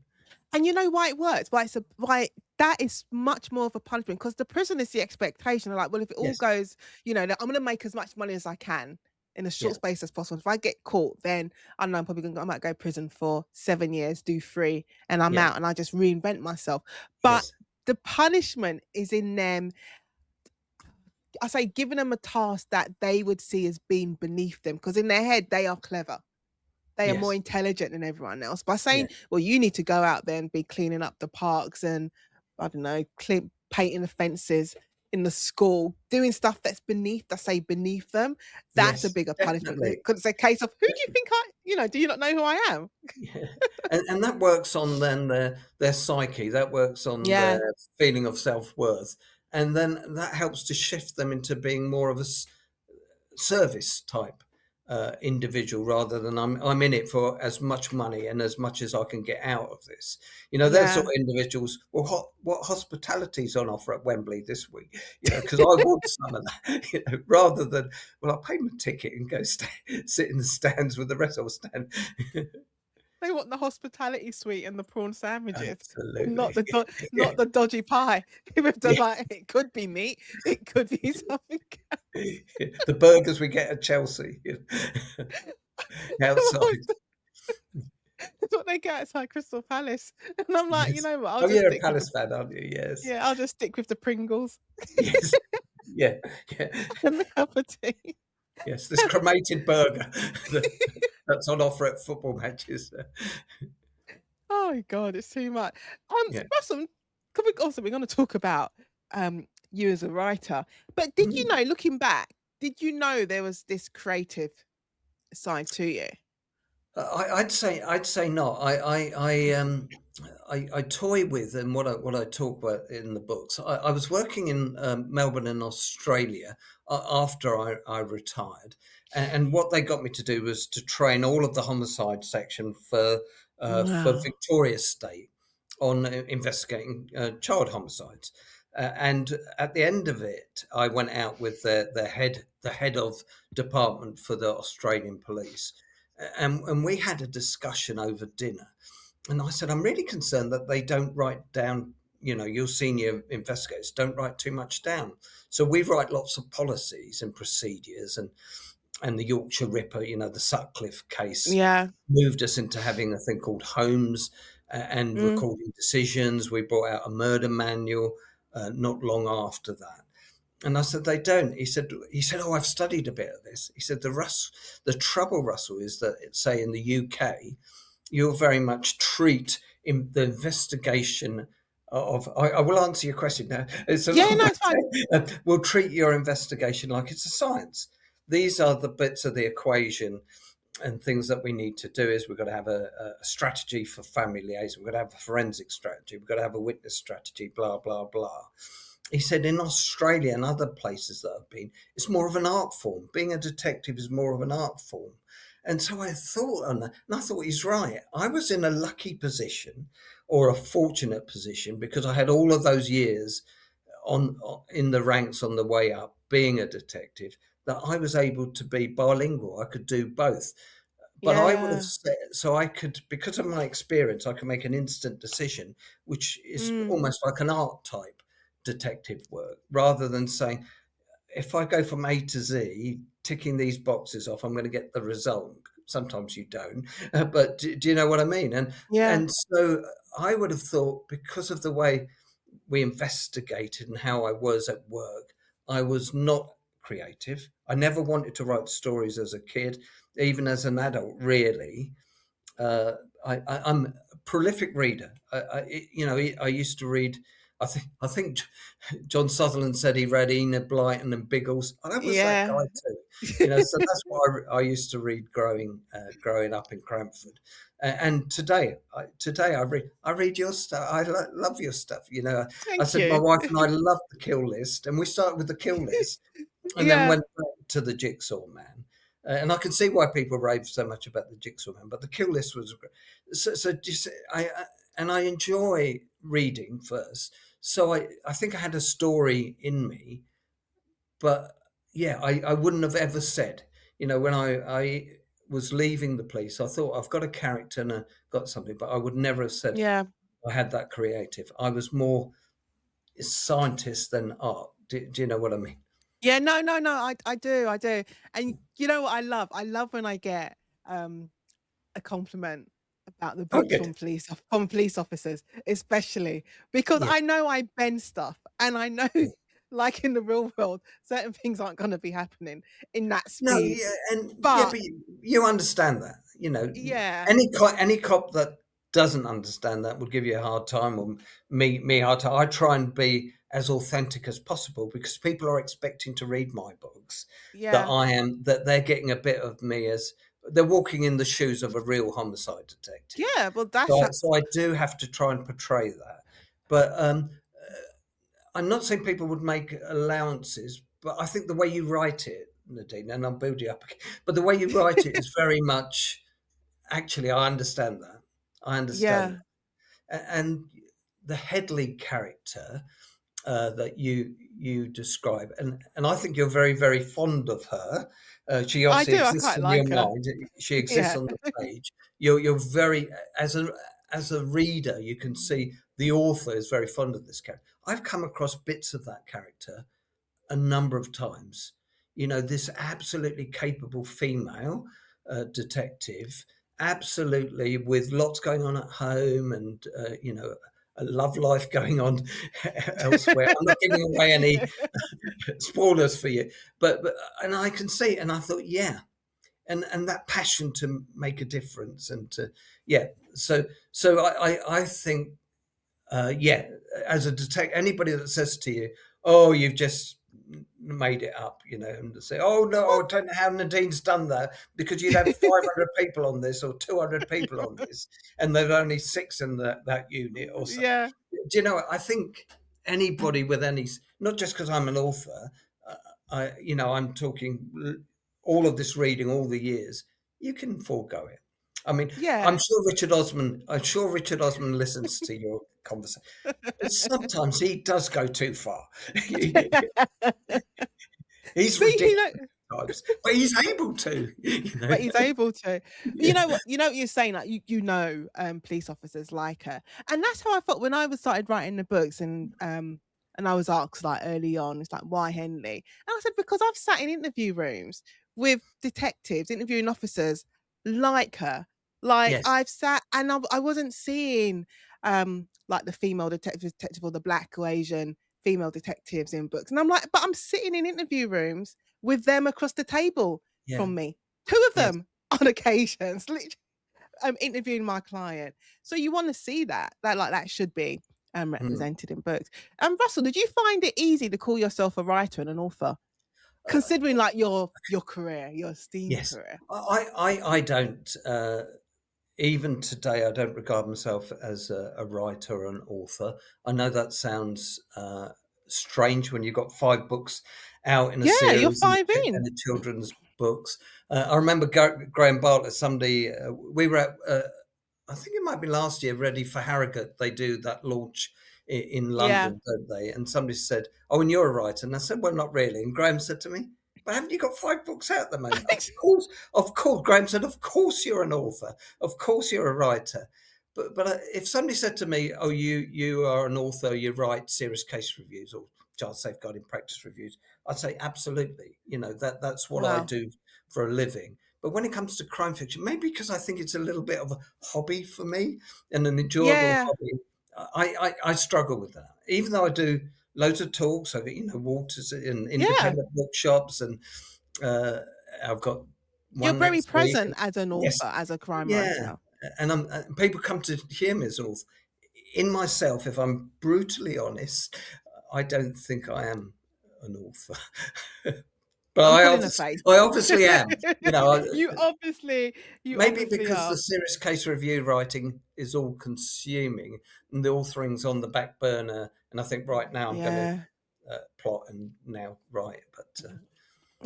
and you know why it works? Why that is much more of a punishment because the prison is the expectation. They're like, well, if it all Yes. goes, I'm going to make as much money as I can in a Yeah. short space as possible. If I get caught, then I know I'm probably I might go to prison for 7 years, do 3, and I'm Yeah. out, and I just reinvent myself. But Yes. the punishment is in them. I say giving them a task that they would see as being beneath them because in their head they are clever, they are more Yes. intelligent than everyone else. By Yeah. saying, "Well, you need to go out there and be cleaning up the parks and I don't know, painting the fences in the school, doing stuff that's beneath them," that's a Yes. bigger punishment Definitely. because it's a case of who do you think do you not know who I am? Yeah. And that works on then their psyche. That works on Yeah, their feeling of self worth, and then that helps to shift them into being more of a service type individual rather than I'm in it for as much money and as much as I can get out of this. They're sort yeah. of individuals. Well, what hospitality's on offer at Wembley this week? Because I want some of that. Rather than well, I'll pay my ticket and go sit in the stands with the rest. I'll stand. They want the hospitality suite and the prawn sandwiches, not Absolutely. not the dodgy pie with the Yeah. like it could be meat, it could be something The burgers we get at Chelsea outside. else. It's what they get outside Crystal Palace. And I'm like, "You Yes. know what? Oh, you're a Palace fan, aren't you? Yes. I'll just stick with the Pringles Yes. Yeah. Yeah. and the cup of tea." Yes. This cremated burger that's on offer at football matches. Oh my god, it's too much. Yeah. Russell, could we also we're gonna talk about, you as a writer, but did you Mm. know, looking back, did you know there was this creative side to you? I'd say not. I toy with and what I talk about in the books. I was working in Melbourne in Australia after I retired, and what they got me to do was to train all of the homicide section for Wow. Victoria State on investigating child homicides. And at the end of it, I went out with the head of department for the Australian police, and we had a discussion over dinner. And I said, I'm really concerned that they don't write down, your senior investigators don't write too much down. So we write lots of policies and procedures, and the Yorkshire Ripper, the Sutcliffe case Yeah. moved us into having a thing called Homes and Mm. recording decisions. We brought out a murder manual not long after that. And I said, they don't. He said, oh, I've studied a bit of this. He said, the trouble, Russell, is that, say, in the UK, you'll very much treat in the investigation of. I will answer your question now. It's a Yeah, long no, way. it's fine. We'll treat your investigation like it's a science. These are the bits of the equation and things that we need to do. Is we've got to have a strategy for family liaison. We've got to have a forensic strategy. We've got to have a witness strategy, blah, blah, blah. He said in Australia and other places that I've been, it's more of an art form. Being a detective is more of an art form. And so I thought on that, and I thought he's right. I was in a lucky position or a fortunate position because I had all of those years on in the ranks on the way up, being a detective, that I was able to be bilingual. I could do both. But I would have Yeah. said, so I could, because of my experience, I can make an instant decision, which is Mm. almost like an art type detective work, rather than saying, if I go from A to Z, ticking these boxes off, I'm going to get the result. Sometimes you don't, but do you know what I mean? Yeah. And so I would have thought, because of the way we investigated and how I was at work, I was not creative. I never wanted to write stories as a kid, even as an adult, really. Uh, I'm a prolific reader. I used to read. I think John Sutherland said he read Enid Blyton and Biggles. I was that Yeah. guy too. So that's what I used to read growing up in Cranford. And today I read your stuff. I love your stuff. I Thank said my you. wife and I love the kill list, and we started with the kill list, and then Yeah. went back to the Jigsaw Man. And I can see why people rave so much about the Jigsaw Man, but the kill list was great. So just and I enjoy reading first. So I think I had a story in me, but yeah, I wouldn't have ever said, when I was leaving the police, I thought I've got a character and I got something, but I would never have said Yeah. I had that creative. I was more scientist than art. Do you know what I mean? Yeah, no, no, no, I do, I do. And you know what I love? I love when I get, um, a compliment about the Oh, books good. from police officers, especially because Yeah. I know I bend stuff and I know, like in the real world, certain things aren't gonna be happening in that No, speed. yeah, and yeah, But but you understand that, yeah, any cop that doesn't understand that would give you a hard time, or me a hard time. I try and be as authentic as possible because people are expecting to read my books, yeah, that they're getting a bit of me as they're walking in the shoes of a real homicide detective. yeah, well, So that's I a so I do have to try and portray that. But I'm not saying people would make allowances, but I think the way you write it, Nadine, and I'll build you up, but the way you write it is very much. Actually, I understand that. I understand, yeah, and the Headley character that you describe, and I think you're very very fond of her. She I obviously do, I exists quite in your like her. mind. She exists Yeah, on the page. You're very as a reader, you can see the author is very fond of this character. I've come across bits of that character a number of times. This absolutely capable female detective, absolutely with lots going on at home and, a love life going on elsewhere. I'm not giving away any spoilers for you, but and I can see, and I thought, yeah, and that passion to make a difference and to, yeah. So I think yeah, as a detective, anybody that says to you, "Oh, you've just made it up," and they say, "Oh no, I well, don't know how Nadine's done that," because you'd have 500 people on this or 200 people on this, and there's only six in that unit or so. yeah, Do you know? I think anybody with any, not just because I'm an author, I'm talking all of this reading, all the years, you can forego it. I mean, I'm yeah. sure Richard Osman. I'm sure Richard Osman listens to your conversation, but sometimes he does go too far. He's But ridiculous you know at times, but he's able to. but he's able to. But you Yeah. know what? You know what you're saying, like police officers like her, and that's how I felt when I was started writing the books, and I was asked like early on, it's like why Henley, and I said because I've sat in interview rooms with detectives, interviewing officers like her, like Yes. I've sat and I wasn't seeing like the female detective or the black or Asian female detectives in books. And I'm like, but I'm sitting in interview rooms with them across the table Yeah. from me. Two of Yes. them on occasions, literally, interviewing my client. So you want to see that should be Mm. represented in books. And Russell, did you find it easy to call yourself a writer and an author, Uh, considering like your career, your esteemed yes. career? I don't. Even today, I don't regard myself as a writer or an author. I know that sounds strange when you've got 5 books out in a Yeah, you're series and five in. the children's books. I remember Graham Bartlett. Somebody we were at. I think it might be last year. Ready for Harrogate. They do that launch in Yeah. London, don't they? And somebody said, "Oh, and you're a writer." And I said, "Well, not really." And Graham said to me, "But haven't you got 5 books out at the moment?" Of course. Graham said, "Of course you're an author. Of course you're a writer." But if somebody said to me, "Oh, you are an author. You write serious case reviews or child safeguarding practice reviews," I'd say absolutely. That's what I Wow. do for a living. But when it comes to crime fiction, maybe because I think it's a little bit of a hobby for me and an enjoyable Yeah. hobby, I struggle with that. Even though I do loads of talks, I've got Waters in Yeah. independent bookshops, and uh, I've got You're one very next week. present as an Yes, author, as a crime yeah, writer. and people come to hear me as an author. In myself, if I'm brutally honest, I don't think I am an author. But I'm pulling a face. I obviously am. You obviously you Maybe obviously because the are. serious case review writing is all consuming and the authoring's on the back burner. And I think right now I'm going to Yeah. plot and now write. But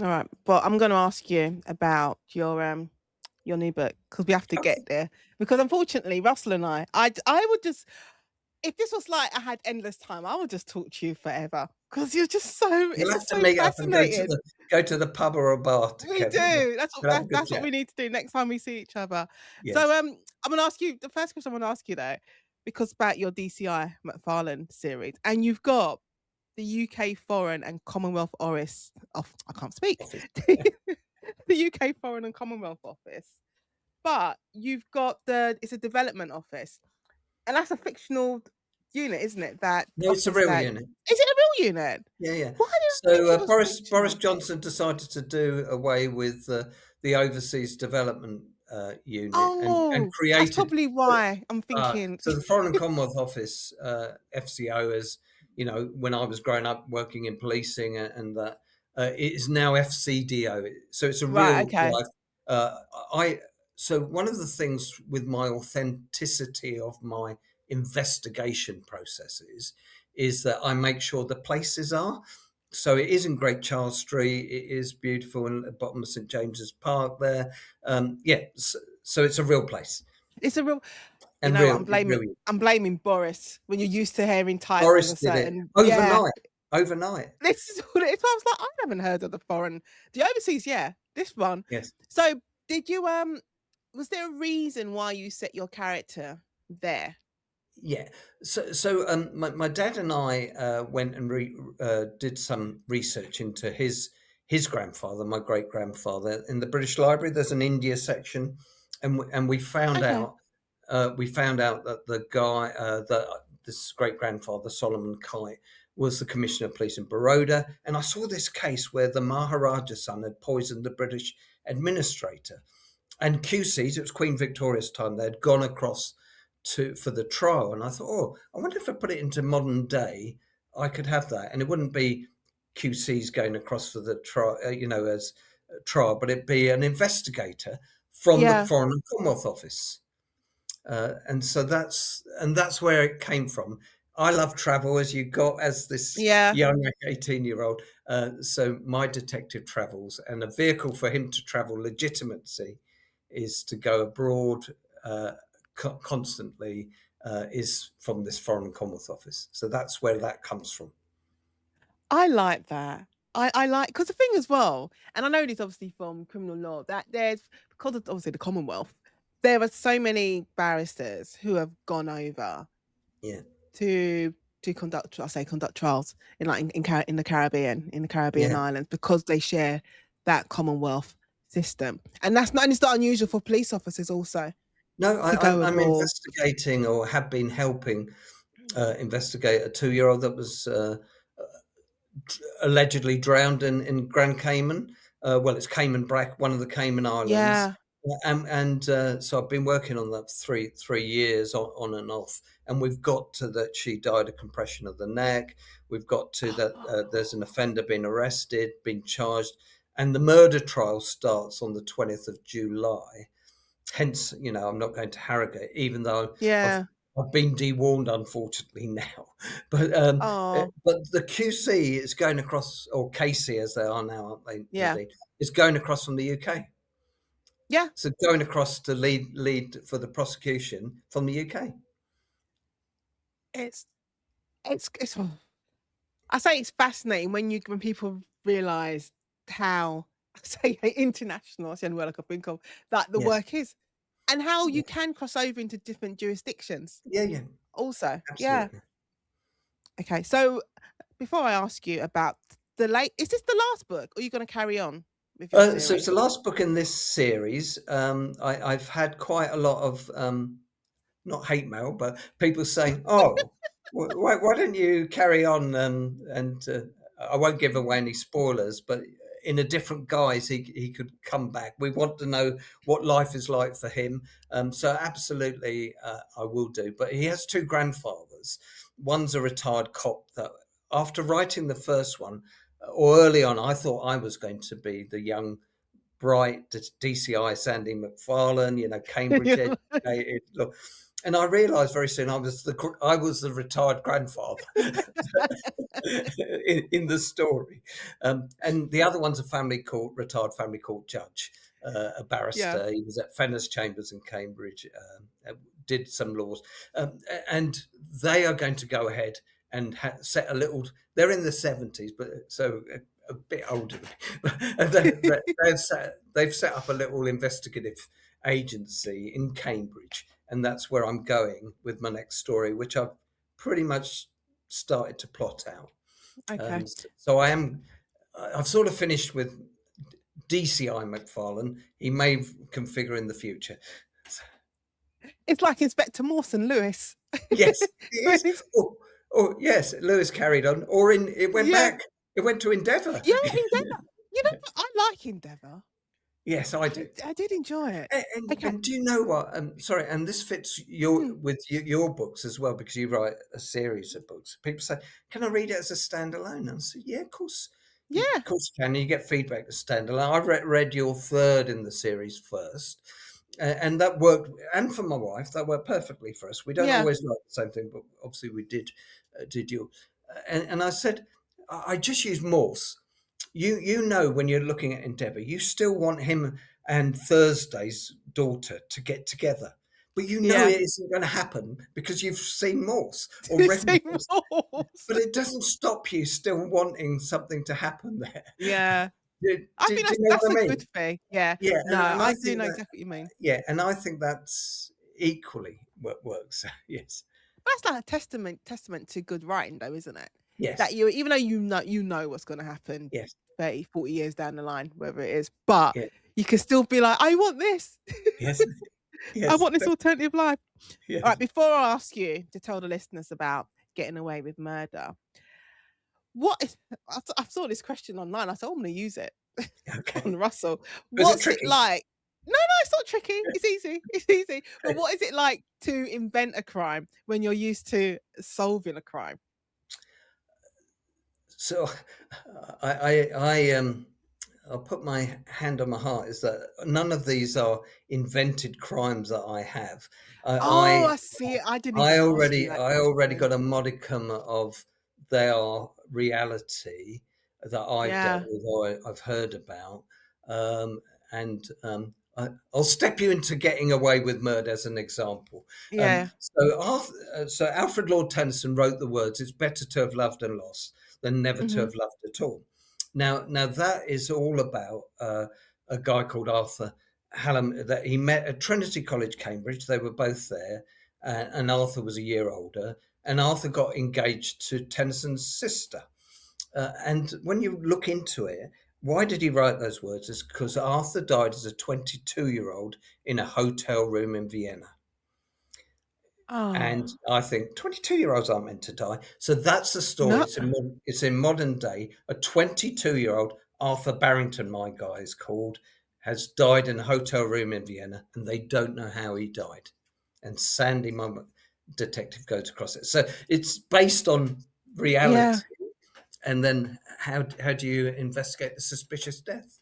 All right. Well, I'm going to ask you about your new book because we have to get okay, there. Because unfortunately, Russell and I would just, if this was like I had endless time, I would just talk to you forever because you're just so, we'll it's have just to so meet up and fascinating. go to the pub or a bar We together. do. We'll have a good That's what chat. we need to do next time we see each other. So Yes. I'm gonna ask you the first question. I'm gonna ask you though, because about your DCI McFarland series, and you've got the UK Foreign and Commonwealth Office. I can't speak. Office. The UK Foreign and Commonwealth Office, but you've got it's a development office, and that's a fictional unit, isn't it? That No, it's a office real that unit. is it a real unit? Yeah, yeah. Why did I think So it was Boris fictional? Johnson decided to do away with the overseas development unit and Oh, that's created. probably why I'm thinking. So the Foreign and Commonwealth Office, FCO, as you know, when I was growing up working in policing and that, it is now FCDO. So it's a Right, real okay. life. Uh, I so one of the things with my authenticity of my investigation processes is that I make sure the places are. So it is in Great Charles Street. It is beautiful in the bottom of St James's Park there. Yeah, so it's a real place It's a real, you and know, real. I'm blaming Boris when you're used to hearing titles Boris a did it certain, yeah. overnight. Overnight. This is what it is. I was like, I haven't heard of the overseas, yeah, this one. Yes. So did you was there a reason why you set your character there? Yeah. So my dad and I went and did some research into his grandfather, my great grandfather, in the British Library. There's an India section, and Okay. we found out that the guy that this great grandfather Solomon Kite was the commissioner of police in Baroda, and I saw this case where the Maharaja's son had poisoned the British administrator. And QCs, it was Queen Victoria's time, they had gone across for the trial. And I thought, oh, I wonder if I put it into modern day, I could have that. And it wouldn't be QCs going across for the trial, as a trial, but it'd be an investigator from the Yeah. Foreign and Commonwealth Office. And that's where it came from. I love travel, as you got as this Yeah. young 18-year-old. So my detective travels, and a vehicle for him to travel legitimacy is to go abroad constantly. Is from this Foreign and Commonwealth Office. So that's where that comes from. I like that. I like because the thing as well, and I know this obviously from criminal law that there's because of obviously the Commonwealth, there are so many barristers who have gone over Yeah, to conduct trials in like in the Caribbean yeah. islands because they share that Commonwealth system, and that's not and it's not unusual for police officers also No, to go I'm abroad. investigating or have been helping investigate a 2-year-old that was allegedly drowned in Grand Cayman. Well, it's Cayman Brac, one of the Cayman Islands. Yeah. So I've been working on that 3 years on and off, and we've got to that she died of compression of the neck. We've got to that there's an offender being arrested, been charged, and the murder trial starts on the 20th of July. Hence, I'm not going to Harrogate, even though I've Yeah. I've been dewarned, unfortunately, now. But Oh, but the QC is going across, or Casey as they are now, aren't they, yeah. Nadine? Is going across from the UK. Yeah. So going across to lead for the prosecution from the UK. It's it's I say it's fascinating when people realise how I say international, that's the only word I can think of, that the Yes. work is. And how Yeah. you can cross over into different jurisdictions Yeah. Yeah. also. Yeah. Absolutely. Okay. So before I ask you about is this the last book or are you going to carry on with your So it's series? the last book in this series. I've had quite a lot of not hate mail, but people saying, "Oh, why don't you carry on?" And I won't give away any spoilers, but in a different guise, he could come back. We want to know what life is like for him. So absolutely, I will do. But he has two grandfathers. One's a retired cop that, after writing the first one, or early on, I thought I was going to be the young bright DCI Sandy McFarland, Cambridge educated. Look, and I realised very soon I was the retired grandfather in the story, and the other one's a retired family court judge, a Yeah. barrister. He was at Fenner's Chambers in Cambridge, did some laws, and they are going to go ahead and set a little. They're in the 70s, but so a bit older. They've set up a little investigative agency in Cambridge, and that's where I'm going with my next story, which I've pretty much started to plot out. Okay. So I've sort of finished with DCI McFarland. He may configure in the future. It's like Inspector Mawson Lewis. Yes, it When is. he's Yes, Lewis carried on, or it went yeah. back. It went to Endeavour. Yeah, Endeavour. You know what? I like Endeavour. Yes, I do. I did enjoy it. Okay. And do you know what? Sorry, and this fits Mm. your books as well, because you write a series of books. People say, "Can I read it as a standalone?" And I say, "Yeah, of course, Yeah. of course you can." You get feedback as standalone. I read your third in the series first, and that worked. And for my wife, that worked perfectly for us. We don't Yeah. always like the same thing, but obviously we did you. And I said, I just use Morse. You know, when you're looking at Endeavour, you still want him and Thursday's daughter to get together, but you know Yeah. it isn't going to happen because you've seen Morse or read Same Morse. rules. But it doesn't stop you still wanting something to happen there. Yeah. I think Do you know that's what a I good mean? thing. Yeah. Yeah, No, and I I do think know that exactly what you mean. and I think that's equally what works. Yes, That's like a testament to good writing though, isn't it? That yes, you even though you know what's gonna happen yes, 30, 40 years down the line, wherever it is, but yeah, you can still be like, "I want this. yes, I yes, want this alternative life." yes. Alright, before I ask you to tell the listeners about getting away with murder, what is I saw this question online, I thought, "I'm gonna use it Okay. on Russell." Was it What's it tricky? like no, it's not tricky, it's easy, it's easy. But what is it like to invent a crime when you're used to solving a crime? So, I'll put my hand on my heart. Is that none of these are invented crimes that I have. Oh, I I see. I didn't I even ask you already that I already question. got a modicum of their reality that I've dealt Yeah. with or I've heard about, and I'll step you into getting away with murder as an example. Yeah. So Alfred Lord Tennyson wrote the words, "It's better to have loved and lost than never to Mhm. have loved at all." Now that is all about a guy called Arthur Hallam that he met at Trinity College, Cambridge. They were both there, and Arthur was a year older. And Arthur got engaged to Tennyson's sister. And when you look into it, why did he write those words? It's because Arthur died as a 22-year-old in a hotel room in Vienna. And Oh, I think 22-year-olds aren't meant to die. So that's the story. no. It's in modern day. A 22-year-old, Arthur Barrington, my guy is called, has died in a hotel room in Vienna, and they don't know how he died. And Sandy, my detective, goes across it. So it's based on reality. Yeah. And then how do you investigate the suspicious death?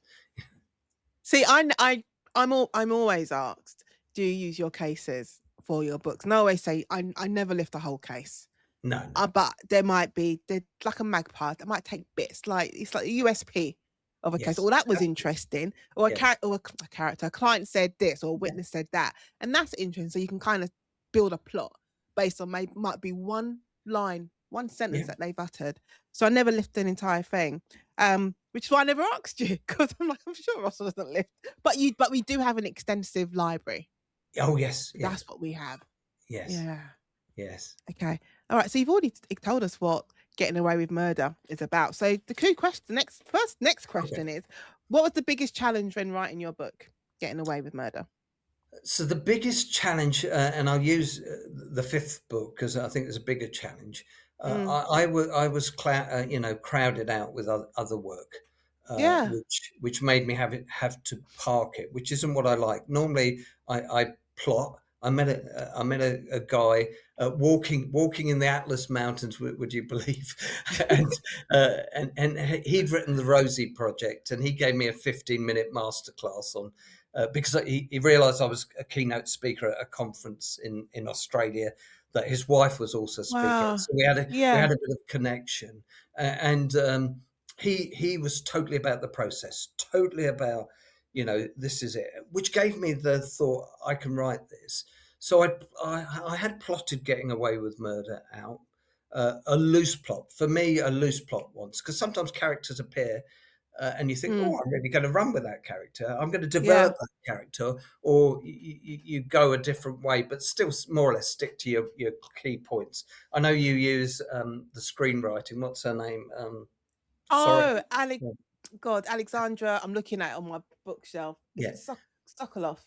See, I'm always asked, do you use your cases for your books? And I always say I never lift a whole case. No, no. But there might be they're like a magpie that might take bits, like it's like a USP of a case. Yes. Oh, that was interesting, or a Yes. character, a character, a client said this, or a Yeah. witness said that, and that's interesting. So you can kind of build a plot based on maybe might be one line, one sentence Yeah. that they've uttered. So I never lift an entire thing, which is why I never asked you because I'm like I'm sure Russell doesn't lift, but we do have an extensive library. Oh, yes. Yeah. That's what we have. Yes. Yeah. Yes. Okay. All right. So you've already told us what getting away with murder is about. So the key question, next Okay. question is, what was the biggest challenge when writing your book, Getting Away with Murder? So the biggest challenge, and I'll use the fifth book because I think there's a bigger challenge. Mm. I was crowded out with other work, Yeah. which made me have to park it, which isn't what I like. Normally, I plot. I met a guy walking in the Atlas Mountains. Would you believe? and and he'd written the Rosie Project, and he gave me a 15-minute masterclass on because he realised I was a keynote speaker at a conference in Australia. That his wife was also speaking, Wow. so we had Yeah. a bit of connection, and he was totally about the process, totally about this is it, which gave me the thought I can write this. So I had plotted Getting Away with Murder out. A loose plot for me, a loose plot once, because sometimes characters appear and you think, Mm. oh, I'm really going to run with that character. I'm going to Yeah. develop that character, or you go a different way, but still more or less stick to your key points. I know you use the screenwriting. What's her name? Sorry. Oh, God, Alexandra. I'm looking at it on my bookshelf. Is Yeah. it Sokolov?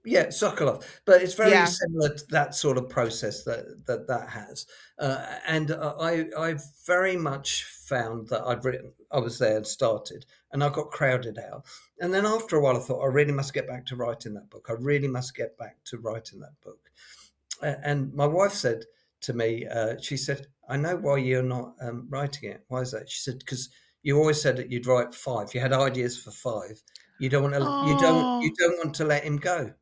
Yeah, Sokolov, but it's very Yeah. similar to that sort of process that has, and I very much found that I was there and started, and I got crowded out, and then after a while I thought I really must get back to writing that book. I really must get back to writing that book, and my wife said to me, she said, "I know why you're not writing it. Why is that?" She said, "Because you always said that you'd write five. You had ideas for five. You don't want to. You Oh. don't want to let him go."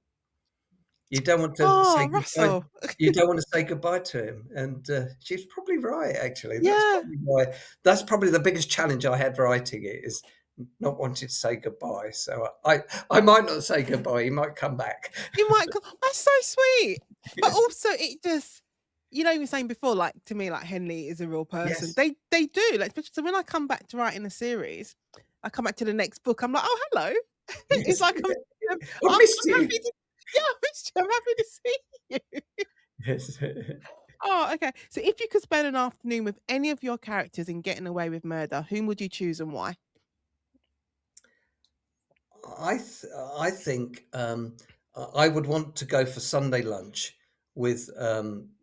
You don't want to say Oh, goodbye. Russell. You don't want to say goodbye to him, and she's probably right. Actually, that's Yeah. probably why. That's probably the biggest challenge I had writing it is not wanting to say goodbye. So I might not say goodbye. He might come back. You might go, "That's so sweet." But also it just you were saying before, like, to me, like, Henley is a real person. Yes, They do, like, so when I come back to writing a series, I come back to the next book, I'm like, "Oh, hello." It's yes. like I missed I'm you. happy to yeah, I missed you, I'm happy to see you. Yes. Oh, okay. So if you could spend an afternoon with any of your characters in Getting Away with Murder, whom would you choose and why? I think I would want to go for Sunday lunch with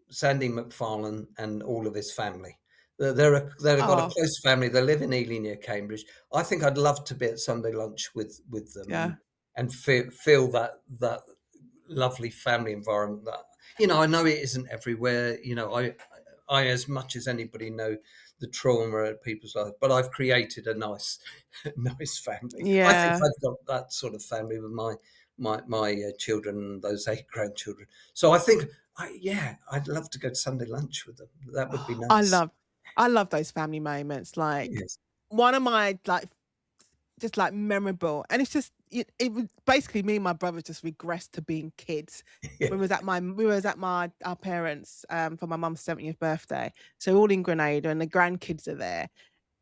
Sandy McFarland and all of his family. They've got a Oh, close family. They live in Ely near Cambridge. I think I'd love to be at Sunday lunch with them yeah. and feel that lovely family environment. That I know it isn't everywhere. I as much as anybody know the trauma of people's lives, but I've created a nice nice family. I think Yeah. I've got that sort of family with my children and those 8 grandchildren. So I think, yeah, I'd love to go to Sunday lunch with them. That would be I nice. love I love those family moments, like, Yes. one of my, like, just, like, memorable and it's just it was basically me and my brother just regressed to being kids. Yeah. We was at our parents', for my mum's 70th birthday, so we're all in Grenada and the grandkids are there,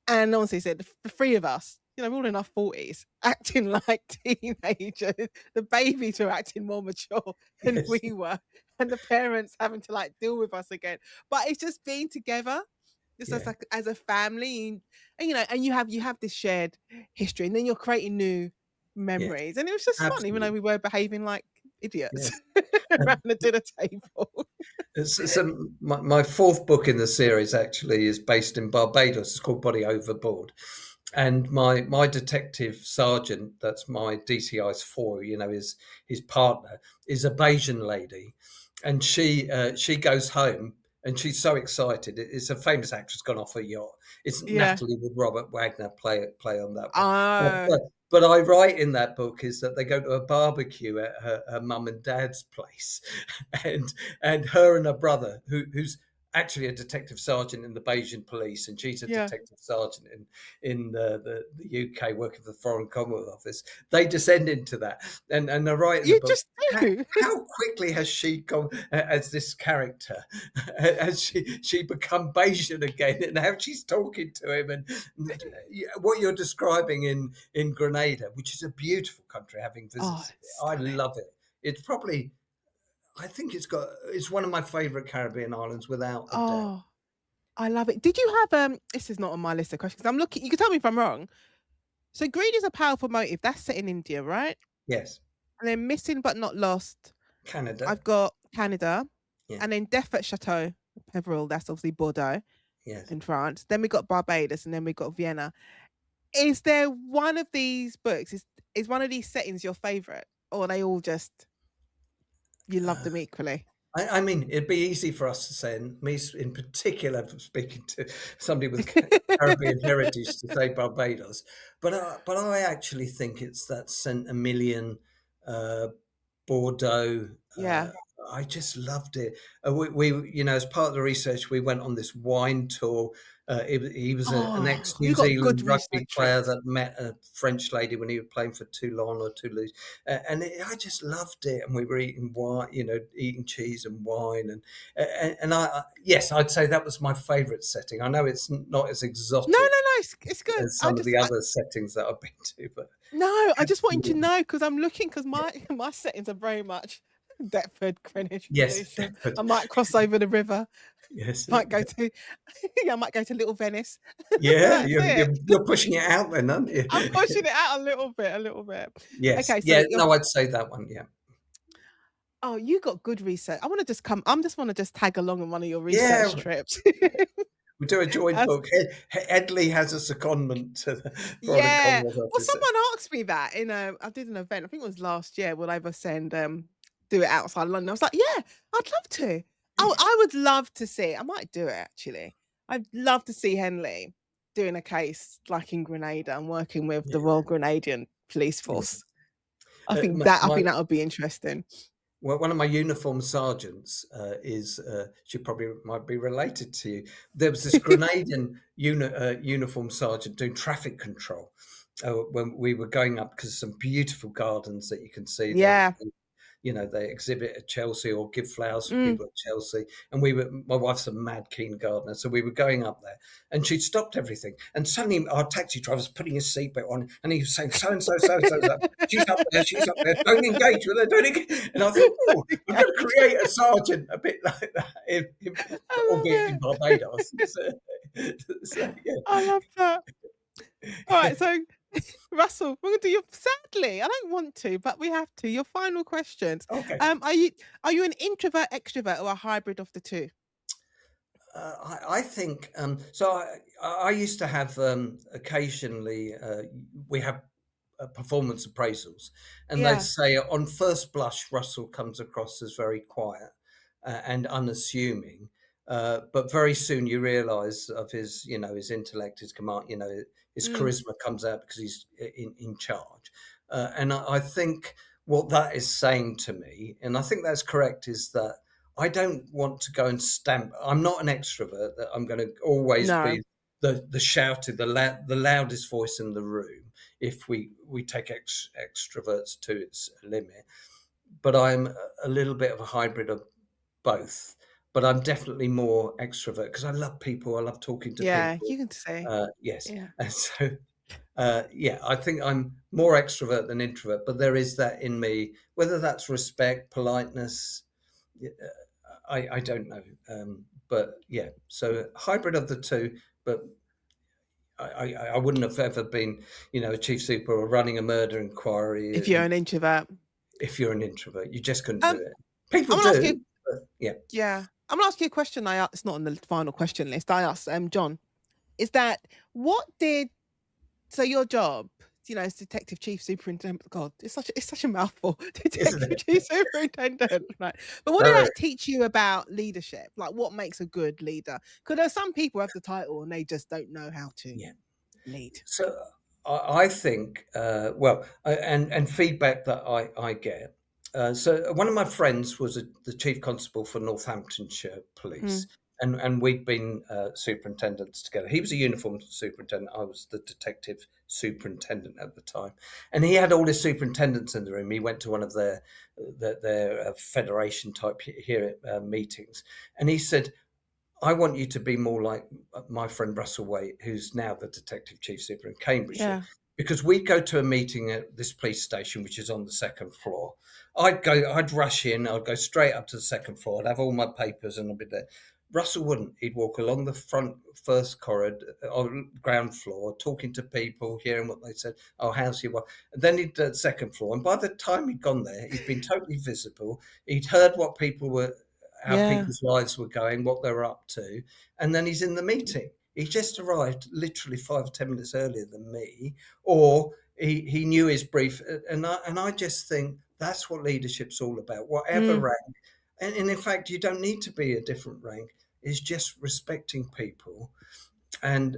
and honestly said the 3 of us, we're all in our 40s acting like teenagers. The babies were acting more mature than Yes. we were, and the parents having to, like, deal with us again. But it's just being together, just as, Yeah. like, as a family, and you have this shared history, and then you're creating new Yes. memories, and it was just fun, even though Absolutely. we were behaving like idiots yes. around the dinner table. So my fourth book in the series actually is based in Barbados. It's called Body Overboard. And my detective sergeant, that's my DCI's four, his partner, is a Bayesian lady, and she goes home and she's so excited. It's a famous actress gone off her yacht. It's Yeah. Natalie with Robert Wagner play on that one. Oh, But I write in that book is that they go to a barbecue at her mum and dad's place, and her and her brother, who's actually a detective sergeant in the Bayesian police, and she's a yeah. detective sergeant in the UK working for the Foreign Commonwealth Office. They descend into that, and they're right in the You book. just do. How quickly has she gone as this character? Has she become Bayesian again? And how she's talking to him, and what you're describing in Grenada, which is a beautiful country, having Oh, visited it, I stunning. love it. It's probably I think it's one of my favourite Caribbean islands without a doubt. Oh, I love it. Did you have this is not on my list of questions. I'm looking, you can tell me if I'm wrong. So greed is a powerful motive. That's set in India, right? Yes, And then missing but not lost. Canada. I've got Canada. Yeah, And then Death at Chateau, Peveril, that's obviously Bordeaux yes. in France. Then we got Barbados and then we got Vienna. Is there one of these books, is one of these settings your favourite? Or are they all just you love Uh, them equally? I mean, it'd be easy for us to say, and me in particular, speaking to somebody with Caribbean heritage, to say Barbados, but I actually think it's that Saint Emilion, uh, Bordeaux. Yeah. I just loved it. As part of the research, we went on this wine tour. He was an Oh, ex-New you got good Zealand rugby player researchers. that met a French lady when he was playing for Toulon or Toulouse, I just loved it. And we were eating wine, eating cheese and wine, and yes, I'd say that was my favourite setting. I know it's not as No, no, exotic no, it's good. as some of the other settings that I've been to, but No, I just want you to absolutely. know because I'm looking because my settings are very much Deptford, Greenwich Yes, Solution. Deptford. I might cross over the river. Yes, Might go to yeah, I might go to Little Venice. yeah, That's you're, it. you're you're pushing it out then, aren't you? I'm pushing it out a little bit, a little bit. Yes, Okay, so yeah, you're no, I'd say that one, yeah. oh, you got good research. I wanna just come I'm just wanna just tag along on one of your Yeah, research trips. we do a joint That's book. Headley has a secondment to the Foreign yeah. Commonwealth Well, Office. someone asked me that in I did an event, I think it was last year, will I ever send do it outside London? I was like, "Yeah, I'd love to." I would love to see I might do it actually. I'd love to see Henley doing a case like in Grenada and working with the Yeah, Royal Grenadian Police yeah. Force. My I my think that would be interesting. well, one of my uniform sergeants, she probably might be related to you. There was this Grenadian uniform sergeant doing traffic control, when we were going up because some beautiful gardens that you can see. Yeah. They exhibit at Chelsea or give flowers for Mm. people at Chelsea. And my wife's a mad keen gardener, so we were going up there, and she'd stopped everything. And suddenly, our taxi driver's putting his seatbelt on, and he was saying, "So and so, so and so, so. She's up there. Don't engage with her. Don't engage." And I thought, "Oh, I'm going to create a sergeant a bit like that, I love albeit in it. Barbados." So, I yeah. love that. Alright, so Russell, we're gonna do your sadly, I don't want to, but we have to. Your final questions. Okay. Are you an introvert, extrovert, or a hybrid of the 2? I think so. I used to have occasionally we have performance appraisals, and they'd Yeah. say on first blush Russell comes across as very quiet and unassuming, but very soon you realise of his intellect, his command, his Mm, charisma comes out because he's in charge, and I think what that is saying to me, and I think that's correct, is that I don't want to go and stamp. I'm not an extrovert. That I'm going to always no. be the shouted, the loudest voice in the room. If we take extroverts to its limit, but I'm a little bit of a hybrid of both. But I'm definitely more extrovert because I love people. I love talking to Yeah, people. you can say. Yes, Yeah. and so yeah, I think I'm more extrovert than introvert. But there is that in me, whether that's respect, politeness, I don't know, but yeah, so hybrid of the two. But I wouldn't have ever been, a chief super or running a murder inquiry. If you're an introvert. if you're an introvert. You just couldn't do Um, it. People I'm gonna ask you. do, but yeah. Yeah, I'm gonna ask you a question. It's not on the final question list. I asked John. Is that what did so your job? As Detective Chief Superintendent. God, it's such a mouthful. Isn't Detective it? Chief Superintendent, right? But what No, did no, that teach you about leadership? Like, what makes a good leader? Because there's some people have the title and they just don't know how to yeah. lead. So I think, and feedback that I get. So one of my friends was the chief constable for Northamptonshire Police, Mm, and we'd been superintendents together. He was a uniformed superintendent. I was the detective superintendent at the time, and he had all his superintendents in the room. He went to one of their federation type here meetings, and he said, I want you to be more like my friend Russell Waite, who's now the Detective Chief Super in Cambridgeshire, yeah, because we go to a meeting at this police station, which is on the second floor. I'd rush in, I'd go straight up to the second floor, I'd have all my papers and I'd be there. Russell wouldn't. He'd walk along the front first corridor, on ground floor, talking to people, hearing what they said. Oh, how's your wife? And then he'd second floor, and by the time he'd gone there, he'd been totally visible. He'd heard what people were how yeah, people's lives were going, what they were up to, and then he's in the meeting. He just arrived literally 5 or 10 minutes earlier than me, or he knew his brief, and I just think that's what leadership's all about. Whatever mm, rank, and in fact, you don't need to be a different rank. It's just respecting people, and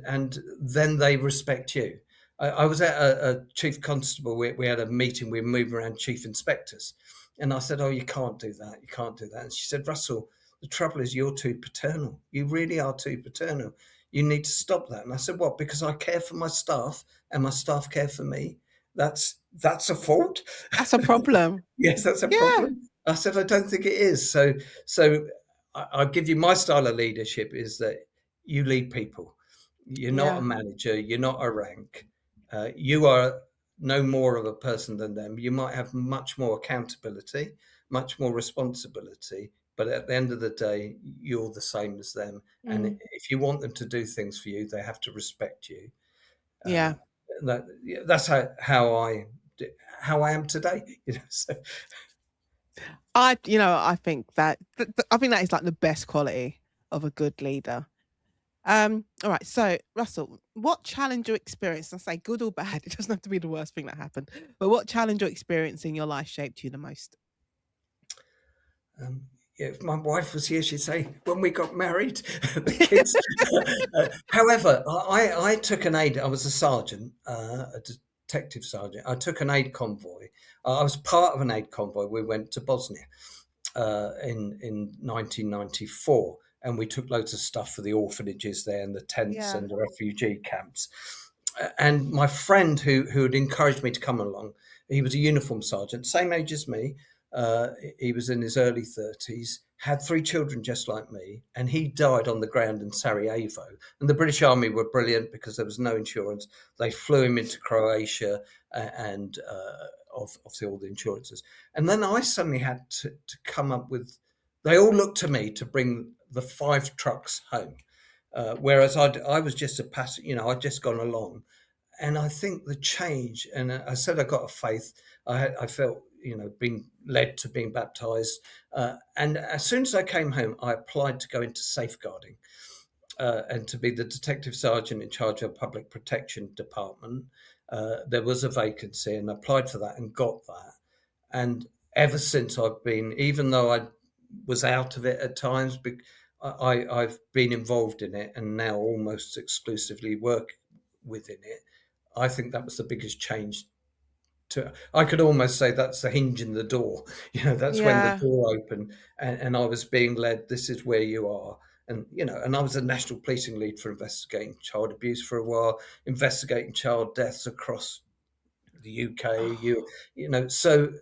then they respect you. I was at a chief constable. We had a meeting. We were moving around chief inspectors, and I said, "Oh, you can't do that. You can't do that." And she said, "Russell, the trouble is you're too paternal. You really are too paternal. You need to stop that." And I said, "What? Because I care for my staff, and my staff care for me. That's a fault." that's a problem. Yes, that's a Yeah, problem. I said, I don't think it is. So I'll give you my style of leadership is that you lead people. You're not a yeah, manager. You're not a rank. You are no more of a person than them. You might have much more accountability, much more responsibility, but at the end of the day, you're the same as them. And mm, if you want them to do things for you, they have to respect you. Uh, yeah. that's how I am today. So I think I think that is like the best quality of a good leader. All right. So, Russell, what challenge or experience, I say good or bad, it doesn't have to be the worst thing that happened, but what challenge or experience in your life shaped you the most? Um, yeah, if my wife was here, she'd say, when we got married, the kids. However, I took an aid, I was a sergeant, a detective sergeant. I took an aid convoy. I was part of an aid convoy. We went to Bosnia in 1994, and we took loads of stuff for the orphanages there and the tents Yeah. and the refugee camps. And my friend who had encouraged me to come along, he was a uniform sergeant, same age as me. He was in his early 30s, had 3 children just like me, and he died on the ground in Sarajevo. And the British Army were brilliant because there was no insurance. They flew him into Croatia and obviously all the insurances. And then I suddenly had to come up with, they all looked to me to bring the 5 trucks home. Whereas I was just a passenger, I'd just gone along. And I think the change, and I said I got a faith. I felt, being led to being baptized. And as soon as I came home, I applied to go into safeguarding and to be the detective sergeant in charge of public protection department. There was a vacancy, and I applied for that and got that. And ever since I've been, even though I was out of it at times, I've been involved in it and now almost exclusively work within it. I think that was the biggest change. I could almost say that's the hinge in the door. That's when the Yeah. door opened, and I was being led. This is where you are, and I was a national policing lead for investigating child abuse for a while, investigating child deaths across the UK. Oh, So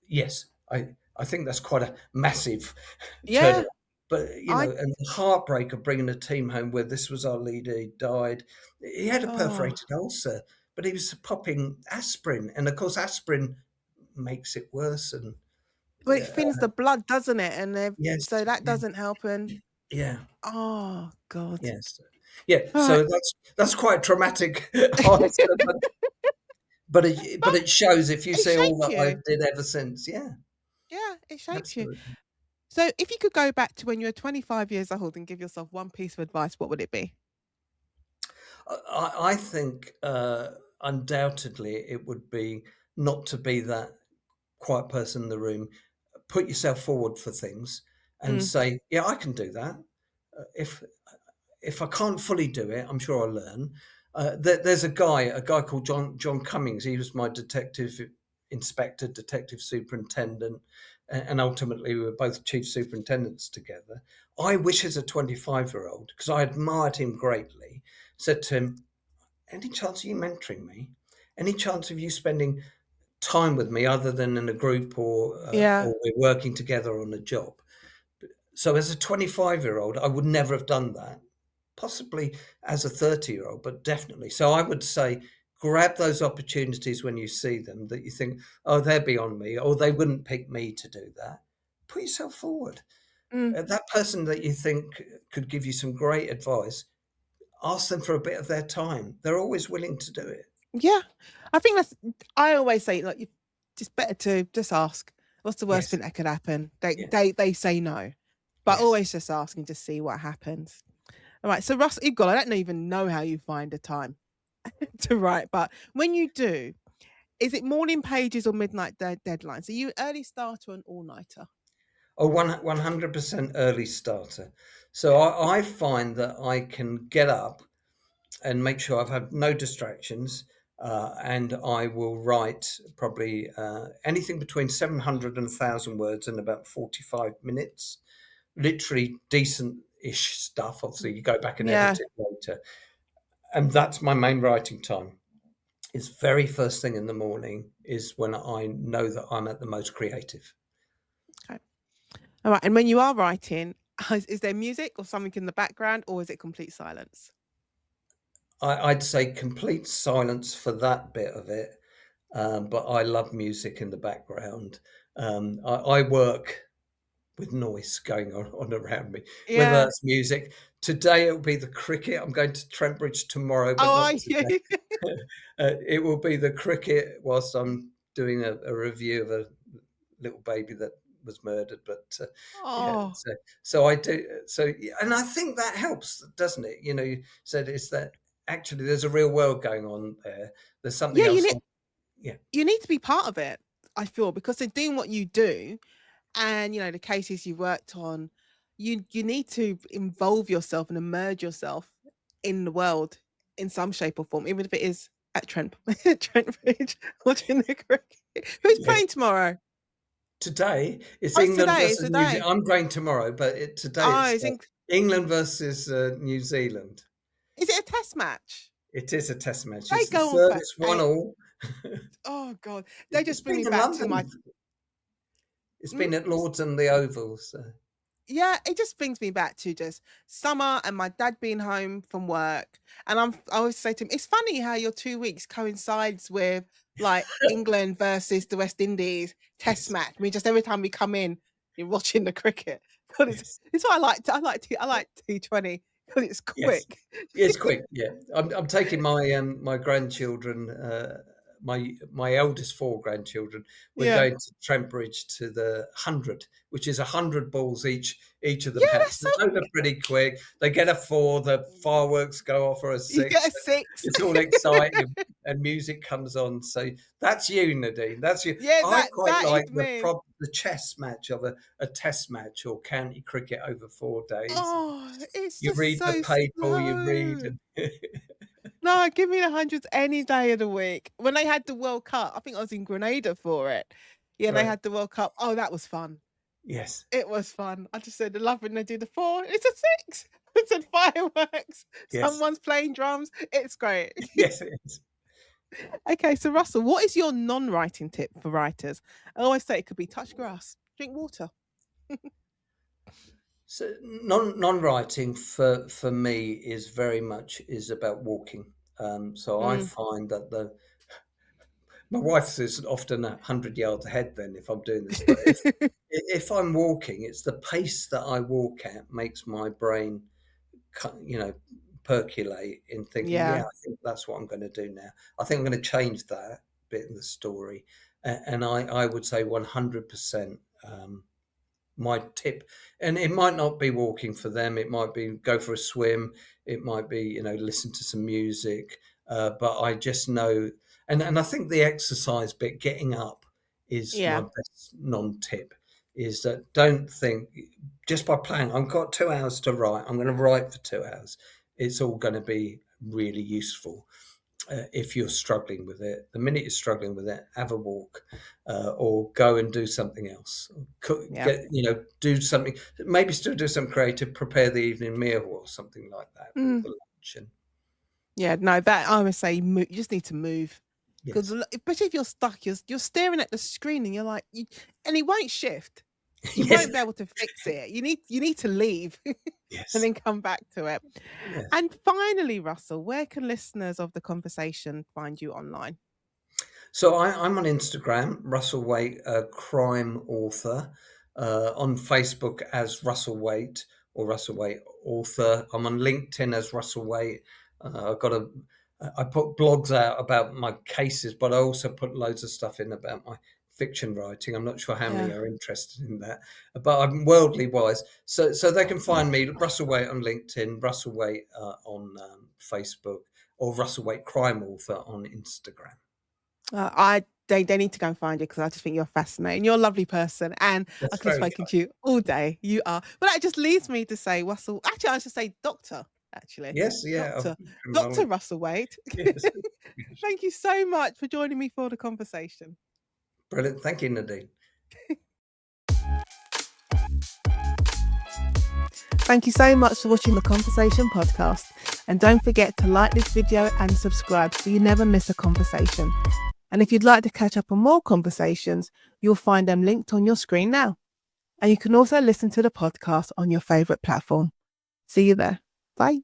yes, I think that's quite a massive yeah. turnaround. But I and the heartbreak of bringing a team home where this was our leader, he died. He had a oh, perforated ulcer, but he was popping aspirin, and of course, aspirin makes it worse. And well, it yeah, thins the blood, doesn't it? yes, So that yeah, doesn't help. And yeah, oh God. yes, yeah. All right. So that's quite a traumatic answer, but it shows if you It see all shaped that I you. did ever since. Yeah, Yeah, it shaped you. absolutely. So if you could go back to when you were 25 years old and give yourself one piece of advice, what would it be? I think undoubtedly it would be not to be that quiet person in the room. Put yourself forward for things and Mm, say, "Yeah, I can do that." If I can't fully do it, I'm sure I'll learn. There's a guy called John Cummings. He was my detective inspector, detective superintendent, and ultimately we were both chief superintendents together. I wish as a 25-year-old, because I admired him greatly, said to him, "Any chance of you mentoring me? Any chance of you spending time with me other than in a group yeah. or we're working together on a job?" So as a 25-year-old, I would never have done that. Possibly as a 30-year-old, but definitely. So I would say grab those opportunities when you see them that you think, oh, they're beyond me, or they wouldn't pick me to do that. Put yourself forward. Mm, That person that you think could give you some great advice, ask them for a bit of their time. They're always willing to do it. yeah. I think that's, I always say, like, you just better to just ask. What's the worst Yes, thing that could happen? They yeah, they they say no. But yes. always just ask and just see what happens. All right. So Russ, you've got, I don't even know how you find the time to write, but when you do, is it morning pages or midnight deadlines? Are you early starter or an all-nighter? Oh, 100% early starter. So I find that I can get up and make sure I've had no distractions. And I will write probably anything between 700 and 1,000 words in about 45 minutes. Literally decent ish stuff. Obviously, you go back and Yeah. edit it later. And that's my main writing time. It's very first thing in the morning is when I know that I'm at the most creative. Okay. All right. And when you are writing, is there music or something in the background, or is it complete silence? I'd say complete silence for that bit of it. But I love music in the background. I work with noise going on around me, whether Yeah. that's music. Today it will be the cricket. I'm going to Trent Bridge tomorrow, but Oh, are not you? today. It will be the cricket whilst I'm doing a review of a little baby that was murdered. But yeah, Oh, so I do. So yeah, and I think that helps, doesn't it? You know, you said it's that actually there's a real world going on there. There's something yeah. else on. Yeah, You need to be part of it. I feel because they're doing what you do, and the cases you worked on, you need to involve yourself and immerse yourself in the world in some shape or form, even if it is at Trent Trent Bridge watching the cricket. Who's yes. playing tomorrow? Today it's Oh, it's England today. It's versus New Zealand. today. I'm going tomorrow, but today Oh, it's England versus New Zealand. is it a test match? It is a test match. They It's the go on third. for It's one eight. all. Oh God, they It's just bring me been in back to my. London. It's Mm? been at Lords and the Oval. So Yeah, it just brings me back to just summer and my dad being home from work. And I always say to him, it's funny how your 2 weeks coincides with like England versus the West Indies test yes, match. I mean, just every time we come in, you're watching the cricket. But yes. it's what I like. I like T20 because it's Yes. quick. Yeah, it's quick. Yeah, I'm taking my grandchildren, my eldest four grandchildren. We're Yeah. going to Trent Bridge to the 100, which is 100 balls each of them Yeah, have. that's so Those are pretty quick. They get a four, the fireworks go off, or a you get six. a six. It's all exciting, and music comes on. So that's you, Nadine. That's you. Yeah, I quite that is like me. the chess match of a test match or county cricket over 4 days. Oh, it's You just read the so paper, or you read slow. and No, give me the hundreds any day of the week. When they had the World Cup, I think I was in Grenada for it. Yeah, and they right. had the World Cup. Oh, that was fun. Yes. It was fun. I just said, I love when they do the four. It's a six. It's a fireworks. Yes. Someone's playing drums. It's great. Yes, it is. Okay, so Russell, what is your non-writing tip for writers? I always say it could be touch grass, drink water. So non-writing for me is very much is about walking. So I Mm. find that the my wife is often 100 yards ahead then if I'm doing this, but if I'm walking, it's the pace that I walk at makes my brain, you know, percolate in thinking, yeah, Yeah. I think that's what I'm going to do now. I think I'm going to change that. bit in the story. And I would say 100%. My tip, and it might not be walking for them, it might be go for a swim, it might be listen to some music, but I just know, and I think the exercise bit, getting up, is my Yeah. best non-tip. Is that, don't think just by playing, I've got 2 hours to write, I'm going to write for 2 hours, it's all going to be really useful. If you're struggling with it, the minute you're struggling with it, have a walk, or go and do something else. Yeah. Do something. Maybe still do something creative. Prepare the evening meal or something like that, or the lunch. And Yeah, no, that I would say you just need to move. Because yes, especially if you're stuck, you're staring at the screen and you're like, and it won't shift. You yes, won't be able to fix it. You need to leave and yes, then come back to it. yes. And finally, Russell, where can listeners of the conversation find you online? So I'm on Instagram, Russell Waite, crime author. On Facebook as Russell Waite or Russell Waite author. I'm on LinkedIn as Russell Waite. I put blogs out about my cases, but I also put loads of stuff in about my fiction writing. I'm not sure how many Yeah. are interested in that, but I'm worldly wise. So they can find me, Russell Waite on LinkedIn, Russell Waite on Facebook, or Russell Waite crime author on Instagram. They need to go and find you because I just think you're fascinating. You're a lovely person, and I That's could have very spoken to you all day. You are. But that just leads me to say, Russell. Actually, I should say, Doctor. Actually, Yes, yeah, of Doctor criminology. Russell Waite. Yes, yes. Thank you so much for joining me for the conversation. Brilliant. Thank you, Nadine. Thank you so much for watching the Conversation podcast. And don't forget to like this video and subscribe so you never miss a conversation. And if you'd like to catch up on more conversations, you'll find them linked on your screen now. And you can also listen to the podcast on your favourite platform. See you there. Bye.